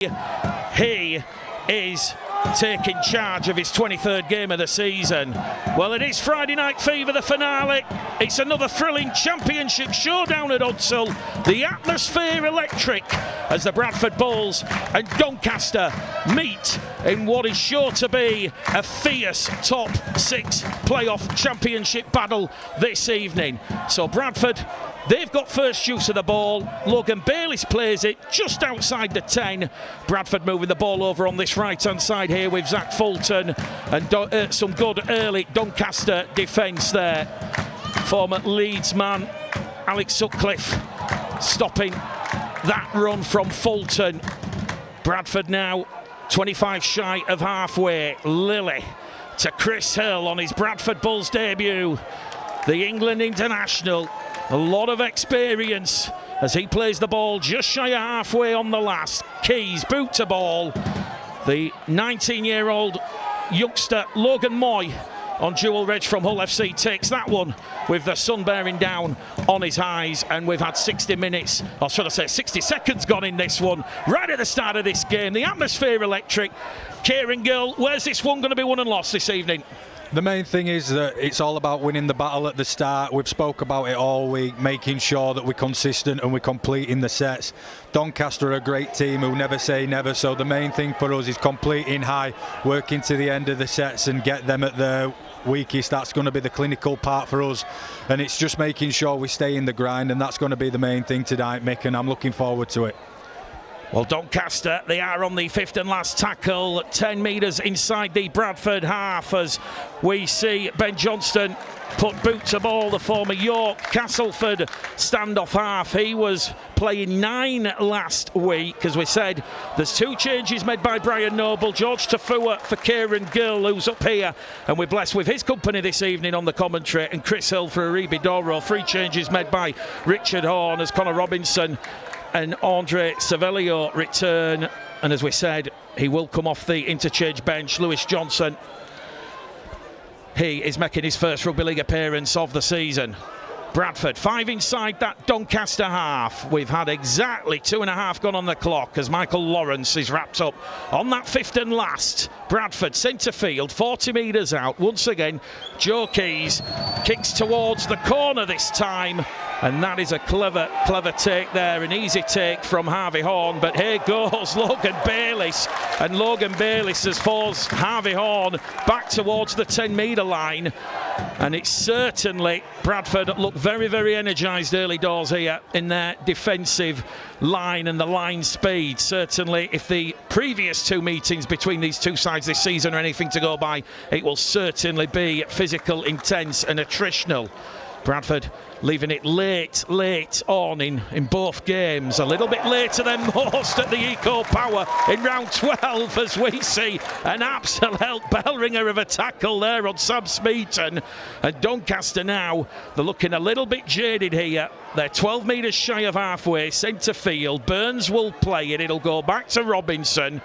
He is taking charge of his 23rd game of the season. Well, it is Friday Night Fever, the finale. It's another thrilling championship showdown at Hudsall. The atmosphere electric as the Bradford Bulls and Doncaster meet in what is sure to be a fierce top 6 playoff championship battle this evening. So Bradford, they've got first use of the ball. Logan Bayliss plays it just outside the 10. Bradford moving the ball over on this right-hand side here with Zach Fulton and some good early Doncaster defence there. Former Leeds man Alex Sutcliffe stopping that run from Fulton. Bradford now 25 shy of halfway. Lilly to Chris Hill on his Bradford Bulls debut. The England international. A lot of experience as he plays the ball just shy of halfway on the last. Keys, boot to ball. The 19-year-old youngster Logan Moy on dual reg from Hull FC takes that one with the sun bearing down on his highs, and we've had 60 minutes, or should I say 60 seconds gone in this one, right at the start of this game. The atmosphere electric. Kieran Gill, where's this one going to be won and lost this evening? The main thing is that it's all about winning the battle at the start. We've spoke about it all week, making sure that we're consistent and we're completing the sets. Doncaster are a great team who never say never, so the main thing for us is completing high, working to the end of the sets and get them at their weakest. That's going to be the clinical part for us, and it's just making sure we stay in the grind, and that's going to be the main thing tonight, Mick, and I'm looking forward to it. Well, Doncaster, they are on the fifth and last tackle, 10 metres inside the Bradford half, as we see Ben Johnston put boot to ball, the former York Castleford standoff half. He was playing 9 last week. As we said, there's 2 changes made by Brian Noble. George Tafua for Kieran Gill, who's up here, and we're blessed with his company this evening on the commentary, and Chris Hill for Aribi Doro. 3 changes made by Richard Horn as Connor Robinson and Andre Savelio return, and as we said, he will come off the interchange bench. Lewis Johnson, he is making his first rugby league appearance of the season. Bradford 5 inside that Doncaster half. We've had exactly 2.5 gone on the clock as Michael Lawrence is wrapped up on that fifth and last. Bradford centre field, 40 metres out. Once again, Joe Keys kicks towards the corner this time, and that is a clever take there, an easy take from Harvey Horn. But here goes Logan Bayliss, and Logan Bayliss has forced Harvey Horn back towards the 10-metre line. And it's certainly Bradford look very, very energised early doors here in their defensive line and the line speed. Certainly, if the previous 2 meetings between these 2 sides this season are anything to go by, it will certainly be physical, intense and attritional. Bradford leaving it late on in both games. A little bit later than most at the Eco Power in round 12, as we see an absolute bell ringer of a tackle there on Sam Smeaton. And Doncaster now, they're looking a little bit jaded here. They're 12 metres shy of halfway, centre field. Burns will play it. It'll go back to Robinson,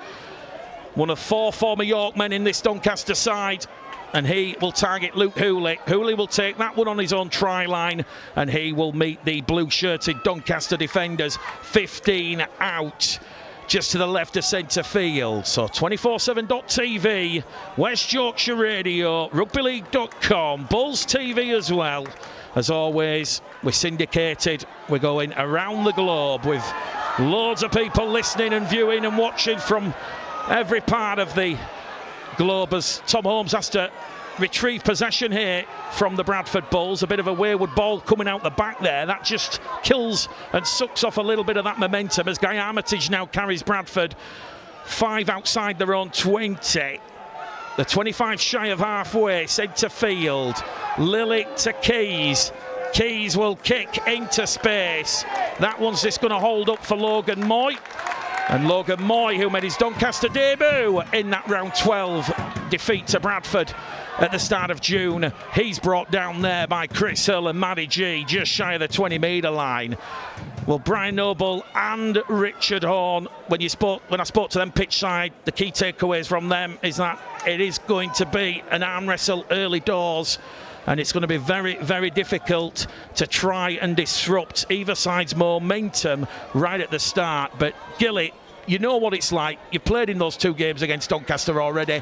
one of 4 former York men in this Doncaster side. And he will target Luke Hooley. Hooley will take that one on his own try line, and he will meet the blue-shirted Doncaster defenders. 15 out, just to the left of centre field. So 247.tv, West Yorkshire Radio, rugbyleague.com, Bulls TV as well. As always, we're syndicated. We're going around the globe with loads of people listening and viewing and watching from every part of the globe, as Tom Holmes has to retrieve possession here from the Bradford Bulls. A bit of a wayward ball coming out the back there. That just kills and sucks off a little bit of that momentum as Guy Armitage now carries Bradford 5 outside their own 20. The 25 shy of halfway, centre field. Lilly to Keys. Keys will kick into space. That one's just going to hold up for Logan Moy. And Logan Moy, who made his Doncaster debut in that round 12 defeat to Bradford at the start of June, he's brought down there by Chris Hill and Matty G, just shy of the 20-metre line. Well, Brian Noble and Richard Horn, when I spoke to them pitch side, the key takeaways from them is that it is going to be an arm wrestle early doors, and it's going to be very, very difficult to try and disrupt either side's momentum right at the start. But Gilly, You know what it's like. You've played in those 2 games against Doncaster already.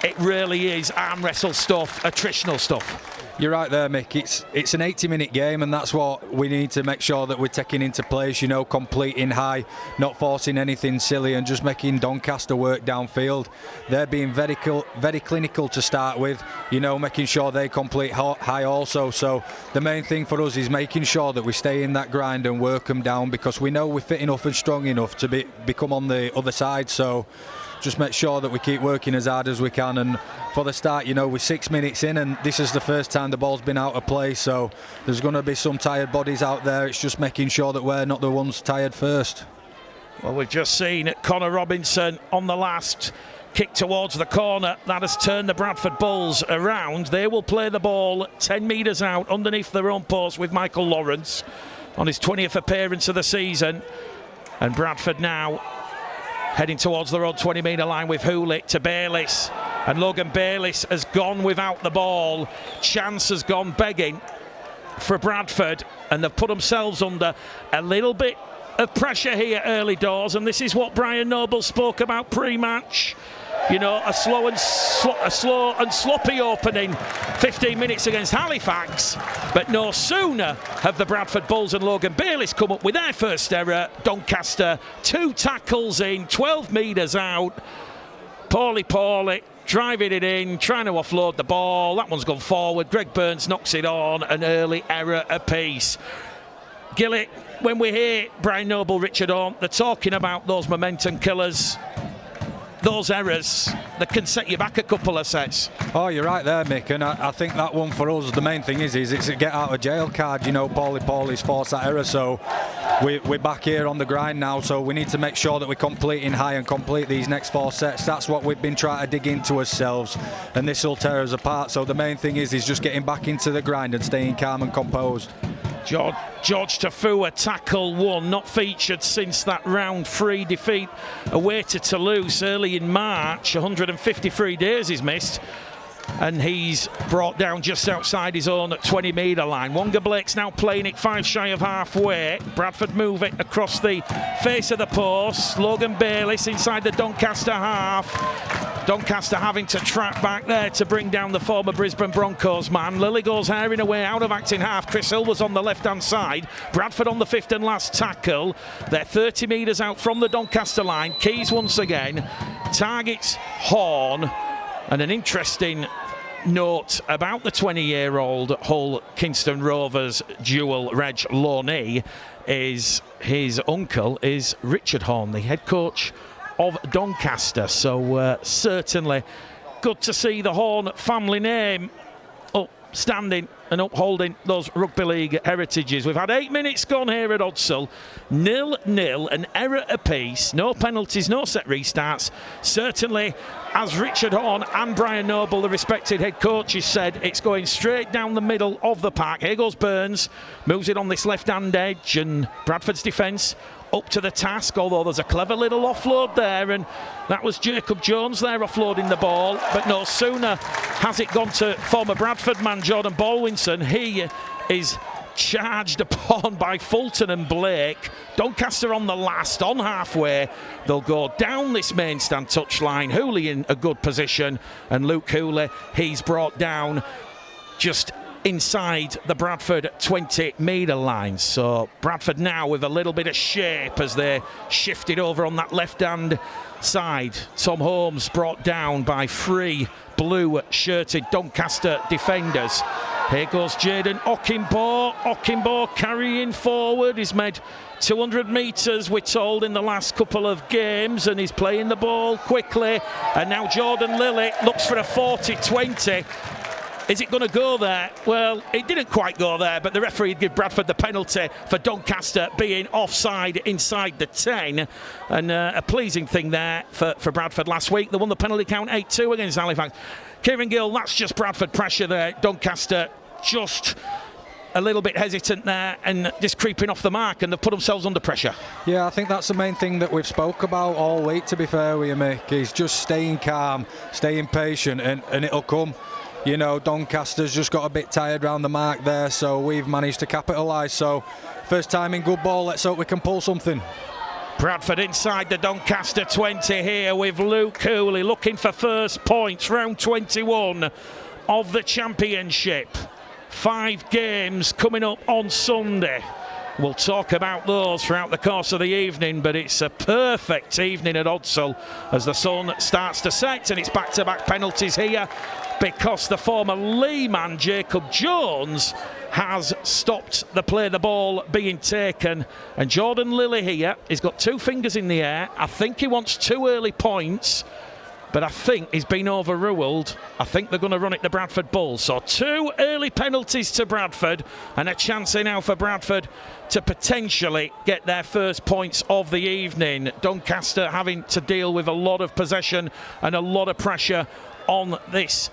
It really is arm wrestle stuff, attritional stuff. You're right there, Mick. It's an 80-minute game, and that's what we need to make sure that we're taking into place, you know, completing high, not forcing anything silly, and just making Doncaster work downfield. They're being very clinical to start with, you know, making sure they complete high also. So the main thing for us is making sure that we stay in that grind and work them down, because we know we're fit enough and strong enough to become on the other side. So just make sure that we keep working as hard as we can. And for the start, you know, we're 6 minutes in, and this is the first time the ball's been out of play, so there's going to be some tired bodies out there. It's just making sure that we're not the ones tired first. Well, we've just seen Connor Robinson on the last kick towards the corner. That has turned the Bradford Bulls around. They will play the ball 10 metres out underneath their own post with Michael Lawrence on his 20th appearance of the season. And Bradford now heading towards their own 20-metre line with Hooley to Bayliss. And Logan Bayliss has gone without the ball. Chance has gone begging for Bradford, and they've put themselves under a little bit of pressure here early doors. And this is what Brian Noble spoke about pre-match. You know, a slow and sloppy opening 15 minutes against Halifax, but no sooner have the Bradford Bulls and Logan Bayliss come up with their first error. Doncaster 2 tackles in, 12 metres out. Poorly, driving it in, trying to offload the ball. That one's gone forward. Greg Burns knocks it on, an early error apiece. Gillett, when we hear Brian Noble, Richard Orme, they're talking about those momentum killers. Those errors that can set you back a couple of sets. Oh, you're right there, Mick, and I think that one for us, the main thing is it's a get out of jail card. You know, Paulie's forced that error, so we're back here on the grind now, so we need to make sure that we're completing high and complete these next 4 sets. That's what we've been trying to dig into ourselves, and this will tear us apart. So the main thing is just getting back into the grind and staying calm and composed. George Tafua, tackle 1, not featured since that round 3 defeat away to Toulouse early in March. 153 days he's missed, and he's brought down just outside his own 20-metre line. Wonga Blake's now playing it 5 shy of halfway. Bradford move it across the face of the post. Logan Bayliss inside the Doncaster half. Doncaster having to trap back there to bring down the former Brisbane Broncos man. Lilly goes herring away out of acting half. Chris Hill was on the left-hand side. Bradford on the 5th and last tackle. They're 30 metres out from the Doncaster line. Keys once again. Targets Horn. And an interesting note about the 20-year-old Hull Kingston Rovers dual Reg Loney is his uncle is Richard Horn, the head coach of Doncaster. So certainly good to see the Horn family name upstanding and upholding those rugby league heritages. We've had 8 minutes gone here at Odsall. 0-0, an error apiece, no penalties, no set restarts. Certainly, as Richard Horn and Brian Noble, the respected head coaches, said, it's going straight down the middle of the park. Here goes Burns, moves it on this left-hand edge, and Bradford's defence up to the task, although there's a clever little offload there, and that was Jacob Jones there offloading the ball. But no sooner has it gone to former Bradford man Jordan Baldwinson, he is charged upon by Fulton and Blake. Doncaster on the last, on halfway. They'll go down this main stand touchline. Hooley in a good position, and Luke Hooley, he's brought down just inside the Bradford 20-metre line. So Bradford now with a little bit of shape as they shifted over on that left-hand side. Tom Holmes brought down by 3 blue-shirted Doncaster defenders. Here goes Jaden Okimbo carrying forward. He's made 200 metres, we're told, in the last couple of games, and he's playing the ball quickly. And now Jordan Lilly looks for a 40-20. Is it going to go there? Well, it didn't quite go there, but the referee gave Bradford the penalty for Doncaster being offside inside the 10. And a pleasing thing there for Bradford last week. They won the penalty count 8-2 against Halifax. Kieran Gill, that's just Bradford pressure there. Doncaster just a little bit hesitant there and just creeping off the mark, and they've put themselves under pressure. Yeah, I think that's the main thing that we've spoke about all week, to be fair with you, Mick, is just staying calm, staying patient, and it'll come. You know, Doncaster's just got a bit tired round the mark there, so we've managed to capitalise. So, first time in good ball, let's hope we can pull something. Bradford inside the Doncaster 20 here with Luke Cooley looking for first points, round 21 of the championship. 5 games coming up on Sunday. We'll talk about those throughout the course of the evening, but it's a perfect evening at Odsal as the sun starts to set, and it's back-to-back penalties here because the former Lee man Jacob Jones has stopped the play the ball being taken, and Jordan Lilly here, he's got 2 fingers in the air. I think he wants 2 early points, but I think he's been overruled. I think they're going to run it to Bradford Bulls. So 2 early penalties to Bradford, and a chance now for Bradford to potentially get their first points of the evening. Doncaster having to deal with a lot of possession and a lot of pressure on this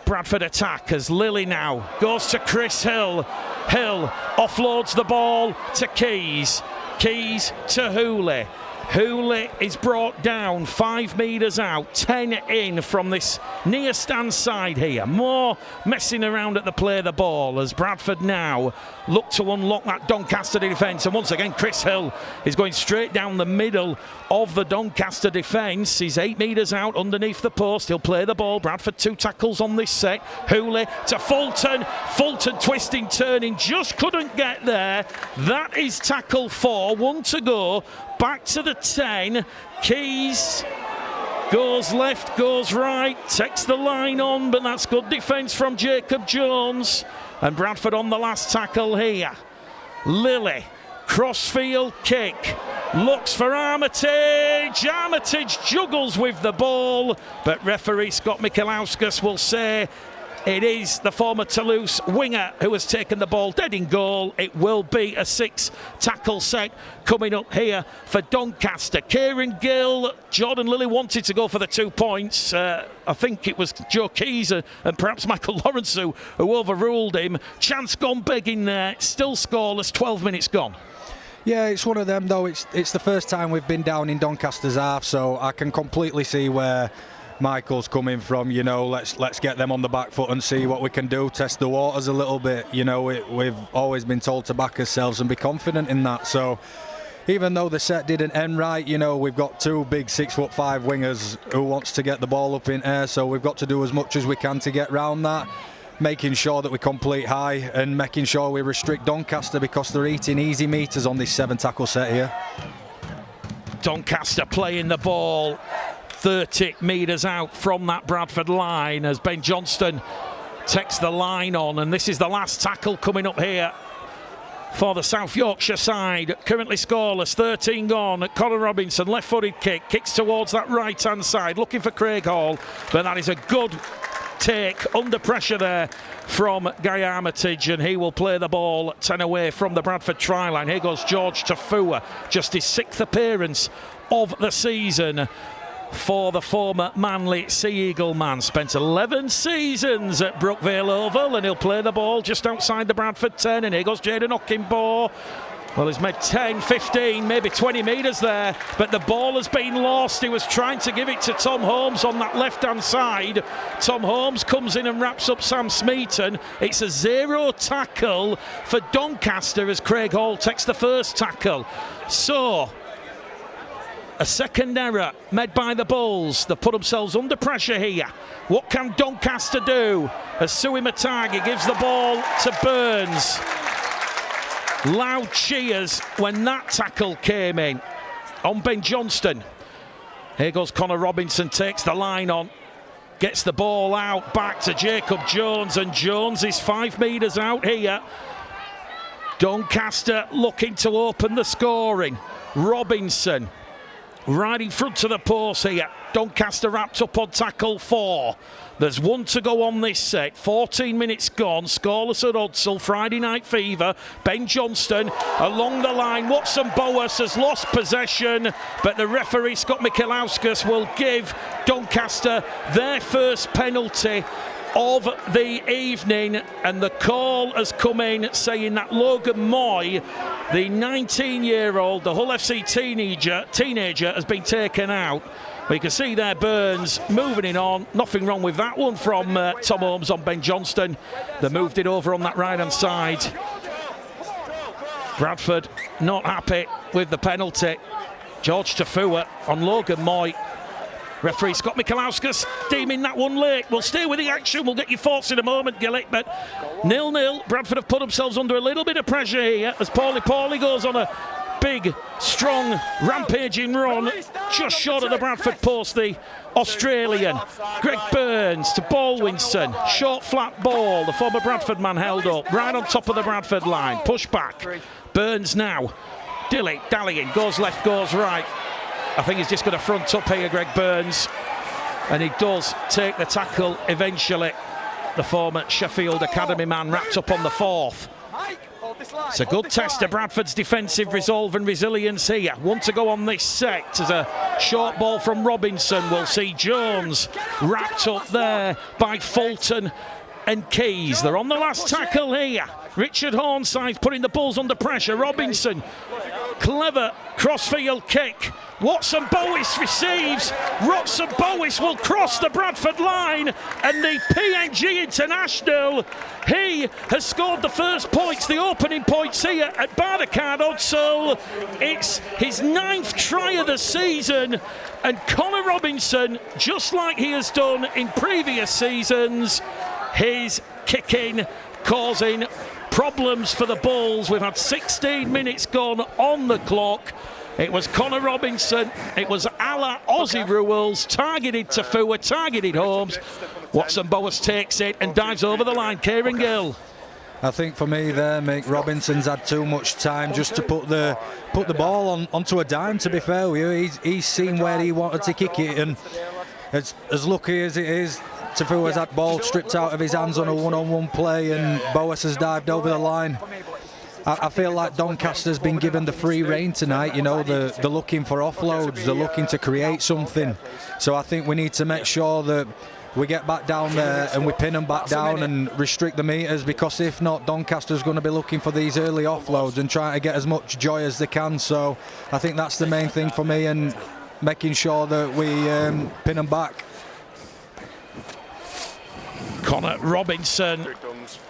Bradford attack as Lilly now goes to Chris Hill. Hill offloads the ball to Keys. Keys to Hooley. Hooley is brought down 5 metres out, 10 in from this near stand side here. More messing around at the play of the ball as Bradford now look to unlock that Doncaster defence. And once again, Chris Hill is going straight down the middle of the Doncaster defence. He's 8 metres out underneath the post. He'll play the ball. Bradford 2 tackles on this set. Hooley to Fulton. Fulton twisting, turning, just couldn't get there. That is tackle 4, 1 to go. Back to the 10. Keys goes left, goes right, takes the line on, but that's good defence from Jacob Jones. And Bradford on the last tackle here. Lilly, crossfield kick, looks for Armitage. Armitage juggles with the ball, but referee Scott Michalauskas will say it is the former Toulouse winger who has taken the ball dead in goal. It will be a 6 tackle set coming up here for Doncaster. Kieran Gill, Jordan Lilly wanted to go for the 2 points. I think it was Joe Keys and perhaps Michael Lawrence who overruled him. Chance gone big in there, still scoreless, 12 minutes gone. Yeah, it's one of them though. It's the first time we've been down in Doncaster's half, so I can completely see where Michael's coming from. You know, let's get them on the back foot and see what we can do, test the waters a little bit. You know, we've always been told to back ourselves and be confident in that. So even though the set didn't end right, you know, we've got 2 big 6'5" wingers who wants to get the ball up in air, so we've got to do as much as we can to get round that, making sure that we complete high and making sure we restrict Doncaster because they're eating easy meters on this 7 tackle set here. Doncaster playing the ball 30 metres out from that Bradford line as Ben Johnston takes the line on, and this is the last tackle coming up here for the South Yorkshire side. Currently scoreless, 13 gone. Conor Robinson, left-footed kick, kicks towards that right-hand side, looking for Craig Hall, but that is a good take under pressure there from Guy Armitage, and he will play the ball 10 away from the Bradford try line. Here goes George Tafua, just his 6th appearance of the season for the former Manly Sea Eagle man. Spent 11 seasons at Brookvale Oval, and he'll play the ball just outside the Bradford 10. And here goes Jayden Okinbaugh. Well, he's made 10, 15, maybe 20 metres there, but the ball has been lost. He was trying to give it to Tom Holmes on that left-hand side. Tom Holmes comes in and wraps up Sam Smeaton. It's a 0 tackle for Doncaster as Craig Hall takes the first tackle. So a second error made by the Bulls. They've put themselves under pressure here. What can Doncaster do as Sui Matagi gives the ball to Burns? Loud cheers when that tackle came in on Ben Johnston. Here goes Conor Robinson, takes the line on, gets the ball out, back to Jacob Jones, and Jones is 5 metres out here. Doncaster looking to open the scoring. Robinson right in front of the post here. Doncaster wrapped up on tackle 4. There's 1 to go on this set. 14 minutes gone. Scoreless at Odsal. Friday Night Fever. Ben Johnston along the line. Watson Boas has lost possession, but the referee Scott Michalauskas will give Doncaster their first penalty of the evening, and the call has come in saying that Logan Moy, the 19-year-old, the Hull FC teenager, has been taken out. We can see there Burns moving it on. Nothing wrong with that one from Tom Holmes on Ben Johnston. They moved it over on that right-hand side. Bradford not happy with the penalty. George Tafua on Logan Moy. Referee Scott Michalauskas deeming that one late. We'll stay with the action. We'll get your thoughts in a moment, Gillick. But 0-0. Bradford have put themselves under a little bit of pressure here as Paulie goes on a big, strong, rampaging run just short of the Bradford post. The Australian Greg Burns to Baldwinson. Short, flat ball. The former Bradford man held up right on top of the Bradford line. Push back. Burns now. Dallying. Goes left, goes right. I think he's just going to front up here, Greg Burns. And he does take the tackle eventually. The former Sheffield Academy man wrapped up on the fourth. It's a good test of Bradford's defensive resolve and resilience here. One to go on this set as a short ball from Robinson. We'll see Jones wrapped up there by Fulton and Keys. They're on the last tackle here. Richard Hornside's putting the Bulls under pressure. Robinson, clever crossfield kick. Watson Bowis receives. Watson Bowis will cross the Bradford line, and the PNG international, he has scored the first points, the opening points here at Bardacard Odsal. It's his 9th try of the season, and Connor Robinson, just like he has done in previous seasons, his kicking causing problems for the Bulls. We've had 16 minutes gone on the clock. It was Connor Robinson, it was a la Aussie rules, targeted Tafua, targeted Holmes. Watson Bowes takes it and dives over the line. Kieran Gill. I think for me there, Mick, Robinson's had too much time just to put the ball onto a dime, to be fair with you. He's seen where he wanted to kick it, and as lucky as it is, Tafua's had ball stripped out of his hands on a one-on-one play, and Bowes has dived over the line. I feel like Doncaster's been given the free rein tonight. You know, they're looking for offloads, they're looking to create something. So I think we need to make sure that we get back down there and we pin them back down and restrict the meters, because if not, Doncaster's going to be looking for these early offloads and trying to get as much joy as they can. So I think that's the main thing for me, and making sure that we pin them back. Connor Robinson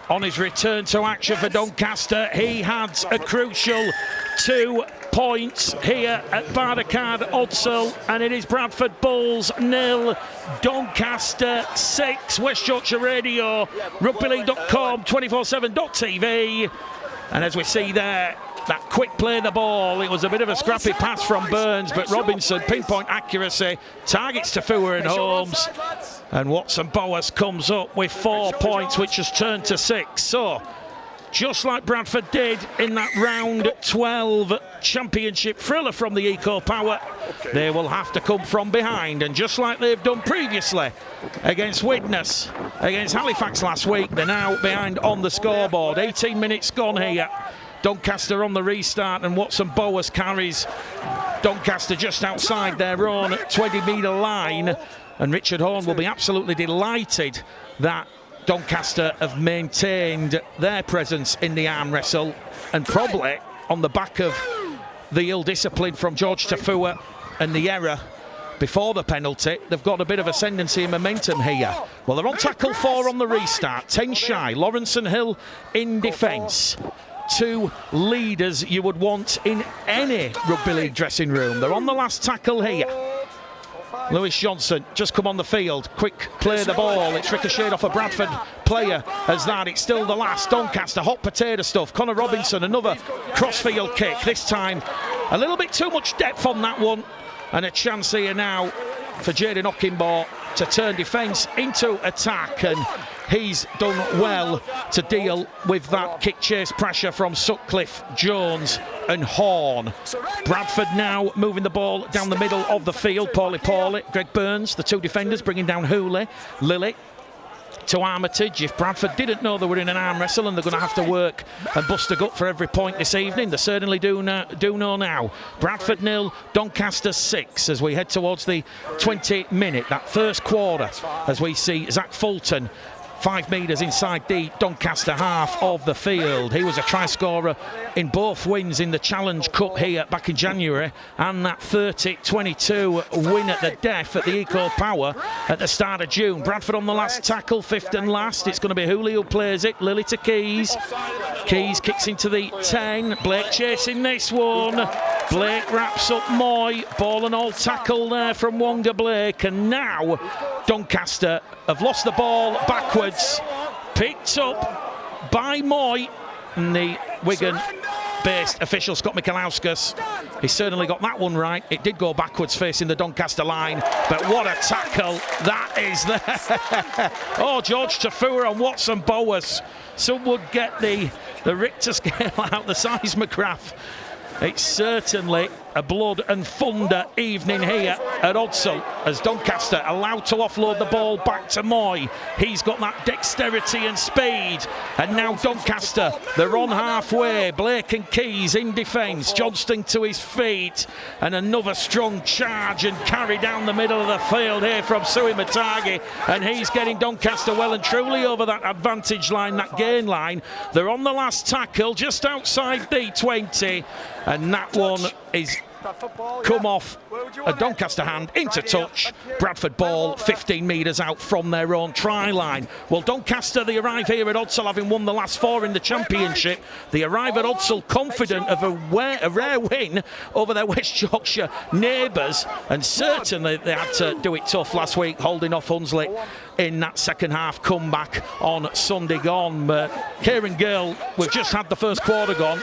on his return to action for Doncaster. He had a crucial 2 points here at Bardacard Odsal, and it is Bradford Bulls 0, Doncaster 6. West Yorkshire Radio, rugbyleague.com, 247.tv. And as we see there, that quick play the ball, it was a bit of a scrappy pass from Burns, but Robinson, pinpoint accuracy, targets Tafua and Holmes. And Watson Bowes comes up with 4 points, which has turned to 6. So, just like Bradford did in that round 12 championship thriller from the Eco Power, they will have to come from behind. And just like they've done previously against Widnes, against Halifax last week, they're now behind on the scoreboard. 18 minutes gone here. Doncaster on the restart, and Watson Bowes carries Doncaster just outside their own 20-metre line. And Richard Horn will be absolutely delighted that Doncaster have maintained their presence in the arm wrestle, and probably on the back of the ill discipline from George Tafua and the error before the penalty, they've got a bit of ascendancy and momentum here. Well, they're on tackle 4 on the restart, 10 shy. Lawrence and Hill in defence. 2 leaders you would want in any rugby league dressing room. They're on the last tackle here. Lewis Johnson just come on the field. Quick play the ball. It's ricocheted off a Bradford player as that. It's still the last. Doncaster, hot potato stuff. Connor Robinson, another crossfield kick. This time a little bit too much depth on that one. And a chance here now for Jaden Ockingbaugh to turn defence into attack. And he's done well to deal with that kick chase pressure from Sutcliffe, Jones and Horn. Bradford now moving the ball down the middle of the field. Paulie, Greg Burns, the 2 defenders, bringing down Hooley, Lilly to Armitage. If Bradford didn't know they were in an arm wrestle and they're going to have to work and bust a gut for every point this evening, they certainly do know now. Bradford 0, Doncaster 6 as we head towards the 20-minute, that first quarter, as we see Zach Fulton 5 metres inside the Doncaster half of the field. He was a try scorer in both wins in the Challenge Cup here back in January, and that 30-22 win at the death at the Eco Power at the start of June. Bradford on the last tackle, 5th and last. It's going to be Hooley who plays it. Lilly to Keys. Keys kicks into the 10. Blake chasing this one. Blake wraps up Moy, ball and all tackle there from Wonga Blake, and now Doncaster have lost the ball backwards, picked up by Moy, and the Wigan-based official Scott Michalauskas, he certainly got that one right. It did go backwards facing the Doncaster line, but what a tackle that is there. Oh, George Tafua and Watson Bowers. Some would get the Richter scale out, the seismograph. It's certainly a blood and thunder evening here at Odsal as Doncaster allowed to offload the ball back to Moy. He's got that dexterity and speed, and now Doncaster, they're on halfway. Blake and Keys in defence, Johnston to his feet, and another strong charge and carry down the middle of the field here from Sui Matagi, and he's getting Doncaster well and truly over that advantage line, that gain line. They're on the last tackle just outside the 20, and that one is come off a Doncaster hand into touch. Bradford ball 15 metres out from their own try line. Well, Doncaster, they arrive here at Odsal having won the last 4 in the Championship. They arrive at Odsal confident of a rare win over their West Yorkshire neighbours, and certainly they had to do it tough last week, holding off Hunslet in that second half comeback on Sunday gone. But Kieran Gill, we've just had the first quarter gone.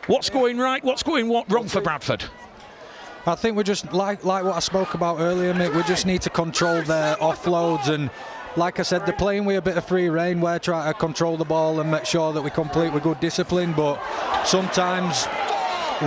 What's going right? What's going wrong for Bradford? I think we just, like what I spoke about earlier, mate, we just need to control their offloads, and like I said, they're playing with a bit of free rein. We're trying to control the ball and make sure that we complete with good discipline, but sometimes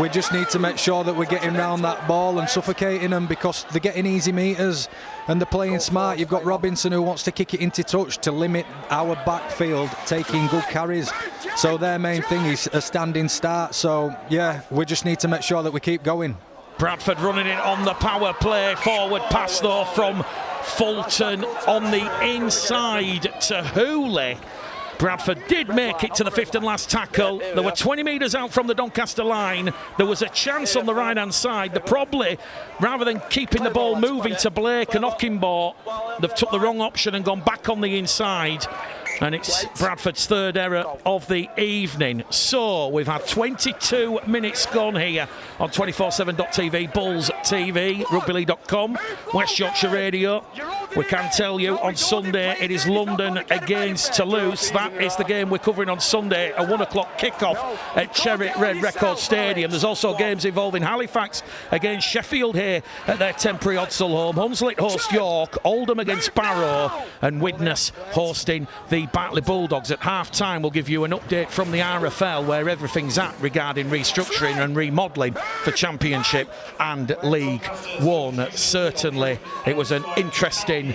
we just need to make sure that we're getting round that ball and suffocating them, because they're getting easy meters and they're playing smart. You've got Robinson who wants to kick it into touch to limit our backfield taking good carries. So their main thing is a standing start. So yeah, we just need to make sure that we keep going. Bradford running it on the power play. Forward pass though from Fulton on the inside to Hooley. Bradford did make it to the 5th and last tackle. They were 20 metres out from the Doncaster line. There was a chance on the right-hand side. They probably, rather than keeping the ball moving to Blake and Ockingbaugh, they've took the wrong option and gone back on the inside. And it's Bradford's 3rd error of the evening. So we've had 22 minutes gone here on 247.tv, Bulls TV, rugbyleague.com, West Yorkshire Radio. We can tell you on Sunday it is London against Toulouse. That is the game we're covering on Sunday, a 1 o'clock kickoff at Cherry Red Record Stadium. There's also games involving Halifax against Sheffield here at their temporary Odsal home. Hunslet host York, Oldham against Barrow, and Widnes hosting the Bartley Bulldogs. At half-time we'll give you an update from the RFL where everything's at regarding restructuring and remodelling for Championship and League One. Certainly it was an interesting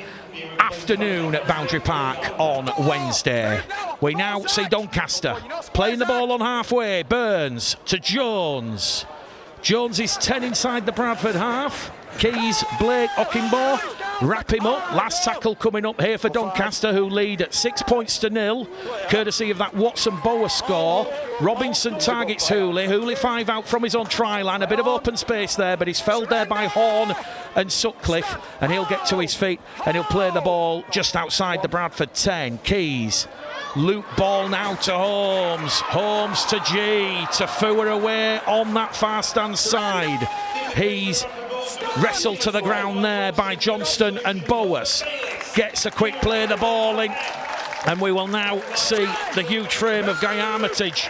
afternoon at Boundary Park on Wednesday. We now see Doncaster playing the ball on halfway. Burns to Jones. Jones is 10 inside the Bradford half. Keys, Blake, Ockingbaugh wrap him up. Last tackle coming up here for Doncaster, who lead at 6 points to 0, courtesy of that Watson Bowyer score. Robinson targets Hooley. Hooley 5 out from his own try line. A bit of open space there, but he's felled there by Horn and Sutcliffe, and he'll get to his feet and he'll play the ball just outside the Bradford 10. Keys. Loop ball now to Holmes. Holmes to G. Tafua away on that far stand side. He's wrestled to the ground there by Johnston, and Bowers gets a quick play the ball in, and we will now see the huge frame of Guy Armitage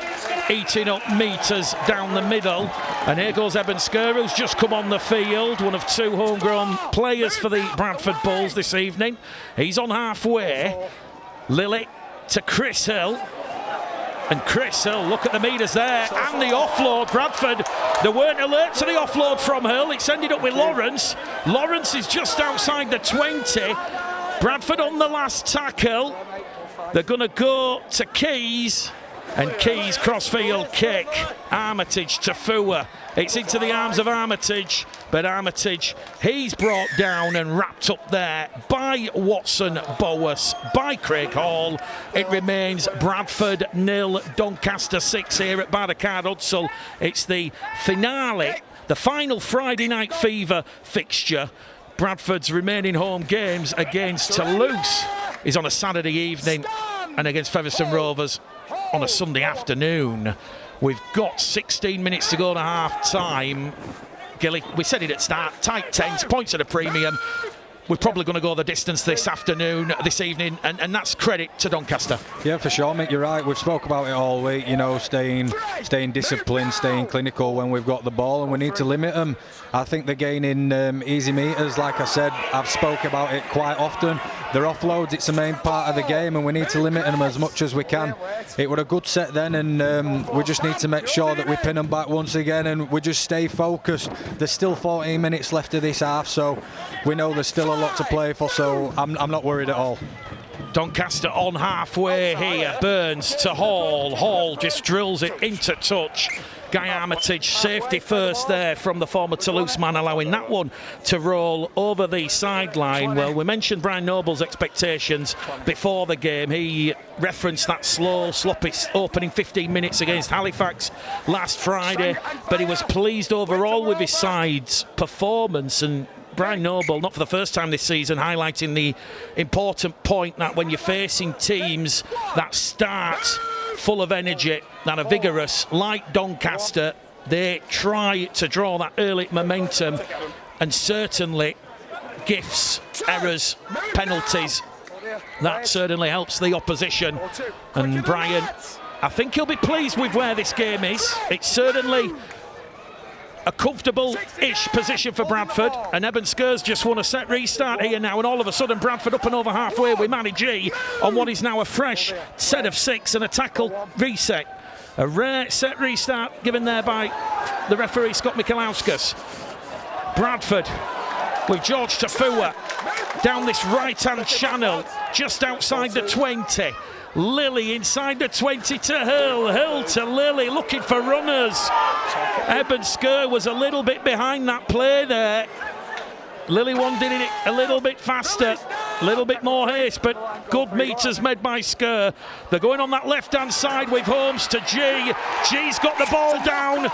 eating up metres down the middle. And here goes Eben Skur, who's just come on the field, one of 2 homegrown players for the Bradford Bulls this evening. He's on halfway. Lilly to Chris Hill. And Chris Hill, look at the metres there, and the offload. Bradford, they weren't alert to the offload from Hill. It's ended up with Lawrence. Lawrence is just outside the 20. Bradford on the last tackle. They're going to go to Keys, and Keys crossfield kick. Armitage to Tafua. It's into the arms of Armitage, but Armitage, he's brought down and wrapped up there by Watson Bowers, by Craig Hall. It remains Bradford 0, Doncaster 6 here at Barricade Odsal. It's the finale, the final Friday Night Fever fixture. Bradford's remaining home games against Toulouse is on a Saturday evening, and against Featherstone Rovers on a Sunday afternoon. We've got 16 minutes to go to half-time. Gilly, we said it at start, tight tens, points at a premium. We're probably going to go the distance this evening, and that's credit to Doncaster. Yeah, for sure, Mick, you're right. We've spoke about it all week, you know, staying disciplined, staying clinical when we've got the ball, and we need to limit them. I think they're gaining easy meters. Like I said, I've spoke about it quite often. Their offloads, it's the main part of the game, and we need to limit them as much as we can. It was a good set then, and we just need to make sure that we pin them back once again, and we just stay focused. There's still 14 minutes left of this half, so we know there's still a lot to play for, so I'm not worried at all. Doncaster on halfway here. Burns to Hall. Hall just drills it into touch. Guy Armitage, safety first there from the former Toulouse man, allowing that one to roll over the sideline. Well, we mentioned Brian Noble's expectations before the game. He referenced that slow, sloppy opening 15 minutes against Halifax last Friday, but he was pleased overall with his side's performance. And Brian Noble, not for the first time this season, highlighting the important point that when you're facing teams that start full of energy, that are vigorous, like Doncaster, they try to draw that early momentum, and certainly gifts, errors, penalties, that certainly helps the opposition. And Brian, I think he'll be pleased with where this game is. It's certainly a comfortable-ish position for Bradford, and Eben Sker's just won a set restart here now, and all of a sudden Bradford up and over halfway with Matty G on what is now a fresh set of 6 and a tackle reset. A rare set restart given there by the referee Scott Michalauskas. Bradford with George Tafua down this right-hand channel just outside the 20. Lilly inside the 20 to Hill. Hill to Lilly looking for runners. Eben Sker was a little bit behind that play there. Lilly wanted it a little bit faster, a little bit more haste, but good meters made by Sker. They're going on that left-hand side with Holmes to G. G's got the ball down,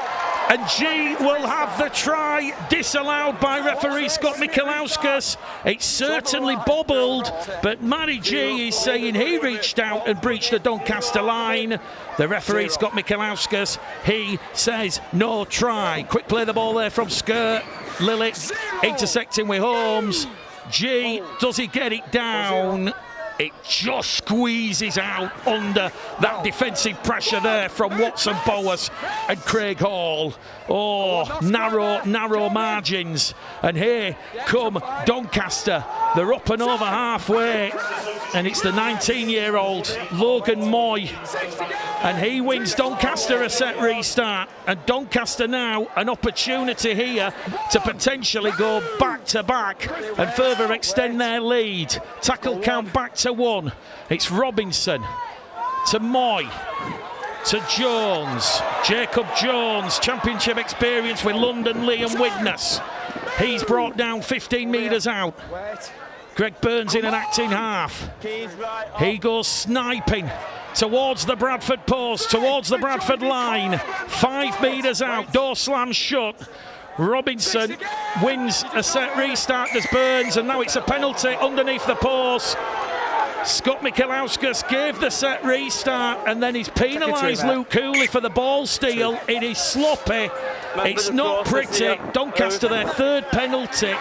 and G will have the try disallowed by referee Scott Michalauskas. It's certainly bobbled, but Matty G is saying he reached out and breached the Doncaster line. The referee Scott Michalauskas, he says no try. Quick play the ball there from Sker. Lilly intersecting with Holmes. G, does he get it down? It just squeezes out under that defensive pressure there from Watson Bowers and Craig Hall. Oh, narrow margins. And here come Doncaster. They're up and over halfway. And it's the 19-year-old Logan Moy. And he wins Doncaster a set restart. And Doncaster now an opportunity here to potentially go back-to-back and further extend their lead. Tackle count back to 1. It's Robinson to Moy to Jones. Jacob Jones, championship experience with London Liam Widnes. He's brought down 15 metres out. Greg Burns in an acting half. He goes sniping towards the Bradford post, towards the Bradford line. 5 metres out, door slams shut. Robinson wins a set restart, does Burns, and now it's a penalty underneath the post. Scott Michalauskas gave the set restart, and then he's penalised Luke Cooley for the ball steal. It is sloppy. It's not pretty. Doncaster their 3rd penalty,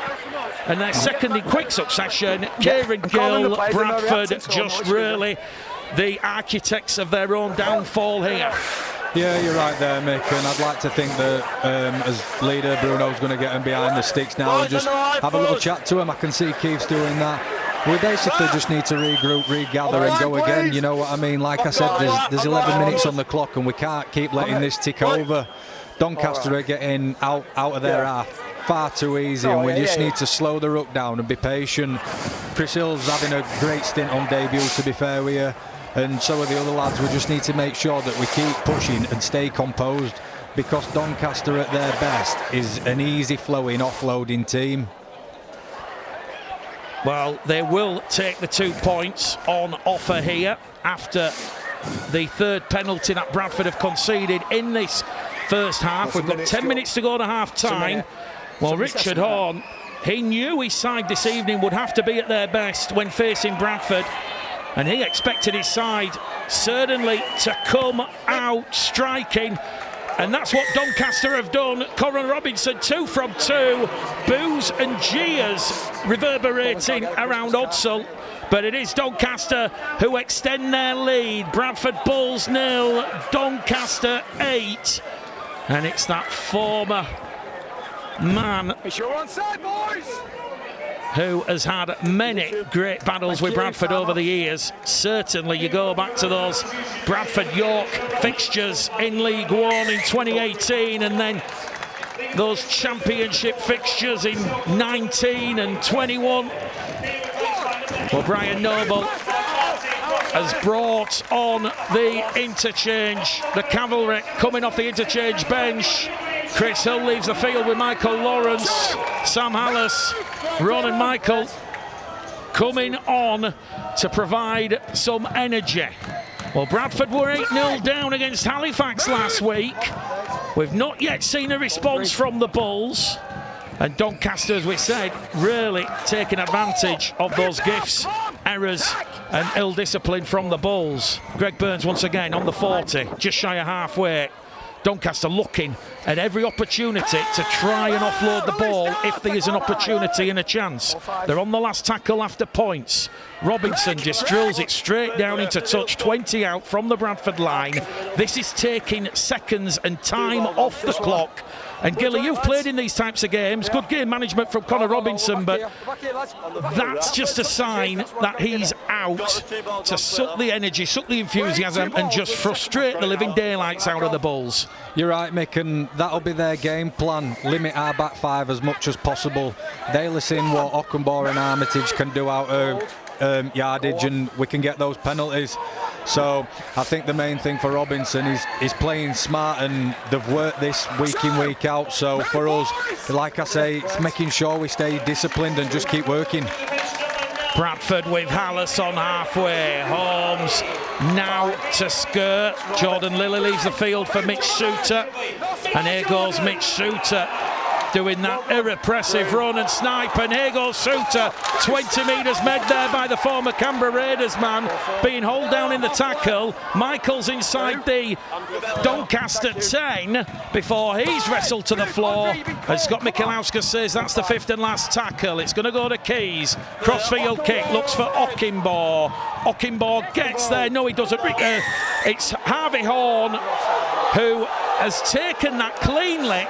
and their 2nd in quick succession. Kieran Gill, Bradford, just really the architects of their own downfall here. Yeah, you're right there, Mick, and I'd like to think that as leader, Bruno's going to get him behind the sticks now and just have a little chat to him. I can see Keith's doing that. We basically just need to regroup, regather and go again, you know what I mean? Like I said, there's 11 minutes on the clock and we can't keep letting this tick over. Doncaster are getting out of their half far too easy, and we just need to slow the ruck down and be patient. Chris Hill's having a great stint on debut, to be fair with you, and so are the other lads. We just need to make sure that we keep pushing and stay composed, because Doncaster at their best is an easy flowing offloading team. Well, they will take the 2 points on offer here after the 3rd penalty that Bradford have conceded in this first half. We've got 10 minutes to go to half-time. Well, Richard Horne, he knew his side this evening would have to be at their best when facing Bradford. and he expected his side certainly to come out striking, and that's what Doncaster have done. Conor Robinson 2 from 2, boos and jeers reverberating around Odsal, but it is Doncaster who extend their lead. Bradford Bulls 0, Doncaster 8, and it's that former man who has had many great battles with Bradford over the years. Certainly you go back to those Bradford-York fixtures in League One in 2018, and then those championship fixtures in 19 and 21. Well, Brian Noble has brought on the interchange. The cavalry coming off the interchange bench. Chris Hill leaves the field with Michael Lawrence, Sam Hallis, Ron and Michael coming on to provide some energy. Well, Bradford were 8-0 down against Halifax last week. We've not yet seen a response from the Bulls. And Doncaster, as we said, really taking advantage of those gifts, errors and ill discipline from the Bulls. Greg Burns once again on the 40, just shy of halfway. Doncaster looking at every opportunity to try and offload the ball if there is an opportunity and a chance. They're on the last tackle after points. Robinson just drills it straight down into touch, 20 out from the Bradford line. This is taking seconds and time off the clock. And Gilly, you've played in these types of games. Good game management from Conor Robinson, but that's just a sign that he's out to suck the energy, suck the enthusiasm, and just frustrate the living daylights out of the Bulls. You're right, Mick, and that'll be their game plan. Limit our back five as much as possible. They'll listen what Ockenbaugh and Armitage can do out of yardage, and we can get those penalties. So I think the main thing for Robinson is playing smart, and they've worked this week in, week out. So for us, like I say, it's making sure we stay disciplined and just keep working. Bradford with Hallis on halfway. Holmes now to skirt. Jordan Lilly leaves the field for Mitch Suter, and here goes Mitch Suter doing that irrepressive run and snipe, and here goes Suter, 20 metres made there by the former Canberra Raiders man, being hauled down in the tackle. Michael's inside the Doncaster 10 before he's wrestled to the floor, and Scott Michalowska says that's the 5th and last tackle. It's going to go to Keys. Crossfield kick, looks for Ockenbaugh. Ockenbaugh gets there, no he doesn't. It's Harvey Horn who has taken that cleanly,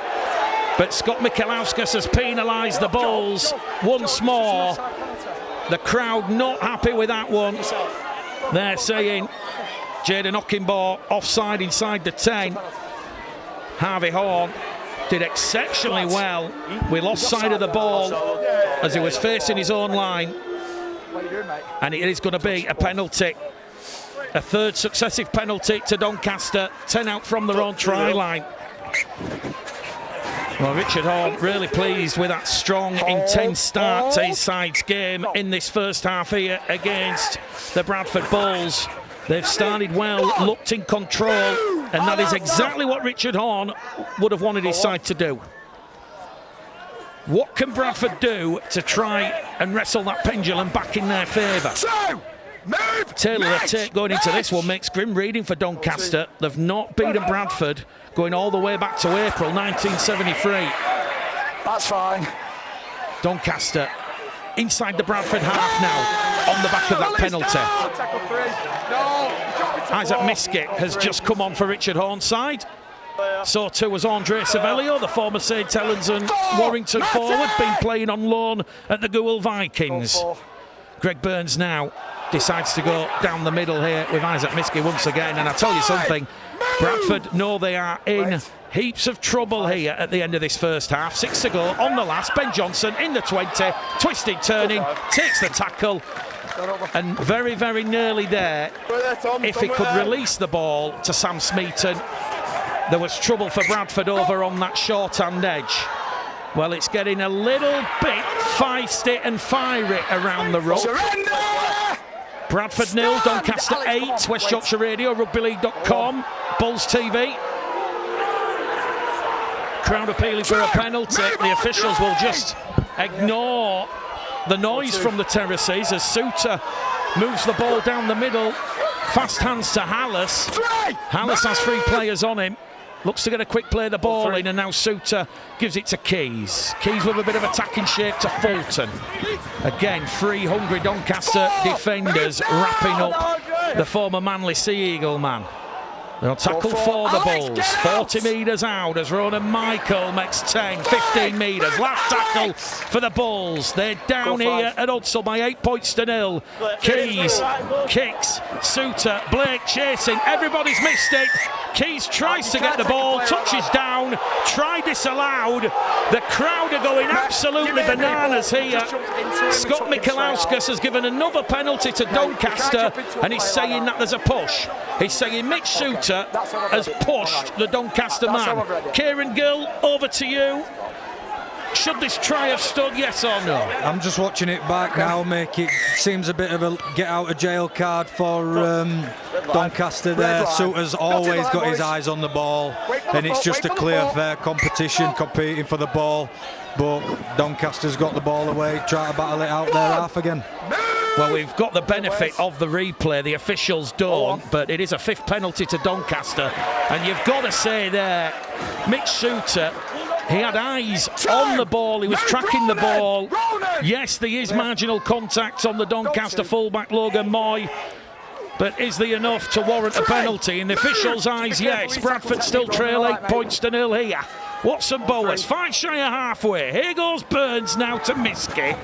but Scott Michalowska has penalised the Bulls once more. The crowd not happy with that one. They're saying Jaden Ockenbaugh offside inside the 10. Harvey Horn did exceptionally well. We lost sight of the ball as he was facing his own line. And it is going to be a penalty. A third successive penalty to Doncaster. 10 out from their own try line. Well, Richard Horn really pleased with that strong, intense start to his side's game in this first half here against the Bradford Bulls. They've started well, looked in control, and that is exactly what Richard Horn would have wanted his side to do. What can Bradford do to try and wrestle that pendulum back in their favour? Taylor, the tape going into this one makes grim reading for Doncaster. They've not beaten Bradford going all the way back to April 1973. That's fine. Doncaster inside the Bradford half now on the back of that penalty. Isaac Miskett has just come on for Richard Horn's side. So too was Andre Savelio, the former St Helens and Warrington forward, been playing on loan at the Goole Vikings. Greg Burns now decides to go down the middle here with Isaac Miskey once again, and I tell you something, Bradford know they are in heaps of trouble here at the end of this first half. 6 to go on the last. Ben Johnson in the 20, twisted turning, takes the tackle, and very, very nearly there. If he could release the ball to Sam Smeaton, there was trouble for Bradford over on that short-hand edge. Well, it's getting a little bit feisty and fiery around the ruck. Bradford 0, Doncaster 8, West Yorkshire Radio, rugbyleague.com, Bulls TV. Crowd appealing for a penalty. The officials will just ignore the noise from the terraces as Suter moves the ball down the middle. Fast hands to Hallis. Hallis has 3 players on him. Looks to get a quick play the ball in, and now Suter gives it to Keys. Keys with a bit of attacking shape to Fulton. Again, 3 hungry Doncaster defenders wrapping up the former Manly Sea Eagle man. They'll tackle for the Bulls. 40 metres out as Ronan Michael makes 10, 15 metres. Last tackle for the Bulls. They're down here at Hudsall by 8 points to 0. Keys kicks. Suter, Blake chasing. Everybody's missed it. Keys tries to get the ball, touches down, try disallowed. The crowd are going absolutely bananas here. Scott Michalauskas has given another penalty to Doncaster, and he's saying that there's a push. He's saying Mitch Suter has pushed the Doncaster man. Kieran Gill, over to you. Should this try have stood, yes or no? I'm just watching it back now, Mick. It seems a bit of a get out of jail card for Doncaster there. Suter's always got his eyes on the ball, and it's just a clear, fair competition, competing for the ball. But Doncaster's got the ball away, try to battle it out their half again. Well, we've got the benefit of the replay, the officials don't, but it is a 5th penalty to Doncaster. And you've got to say there, Mitch Suter, he had eyes on the ball, he was tracking the ball. Yes, there is marginal contact on the Doncaster fullback Logan Moy, but is there enough to warrant a penalty? In the officials' eyes, yes. Bradford still trail 8 points to 0 here. Watson Boas, 5 shy of halfway. Here goes Burns now to Miskey.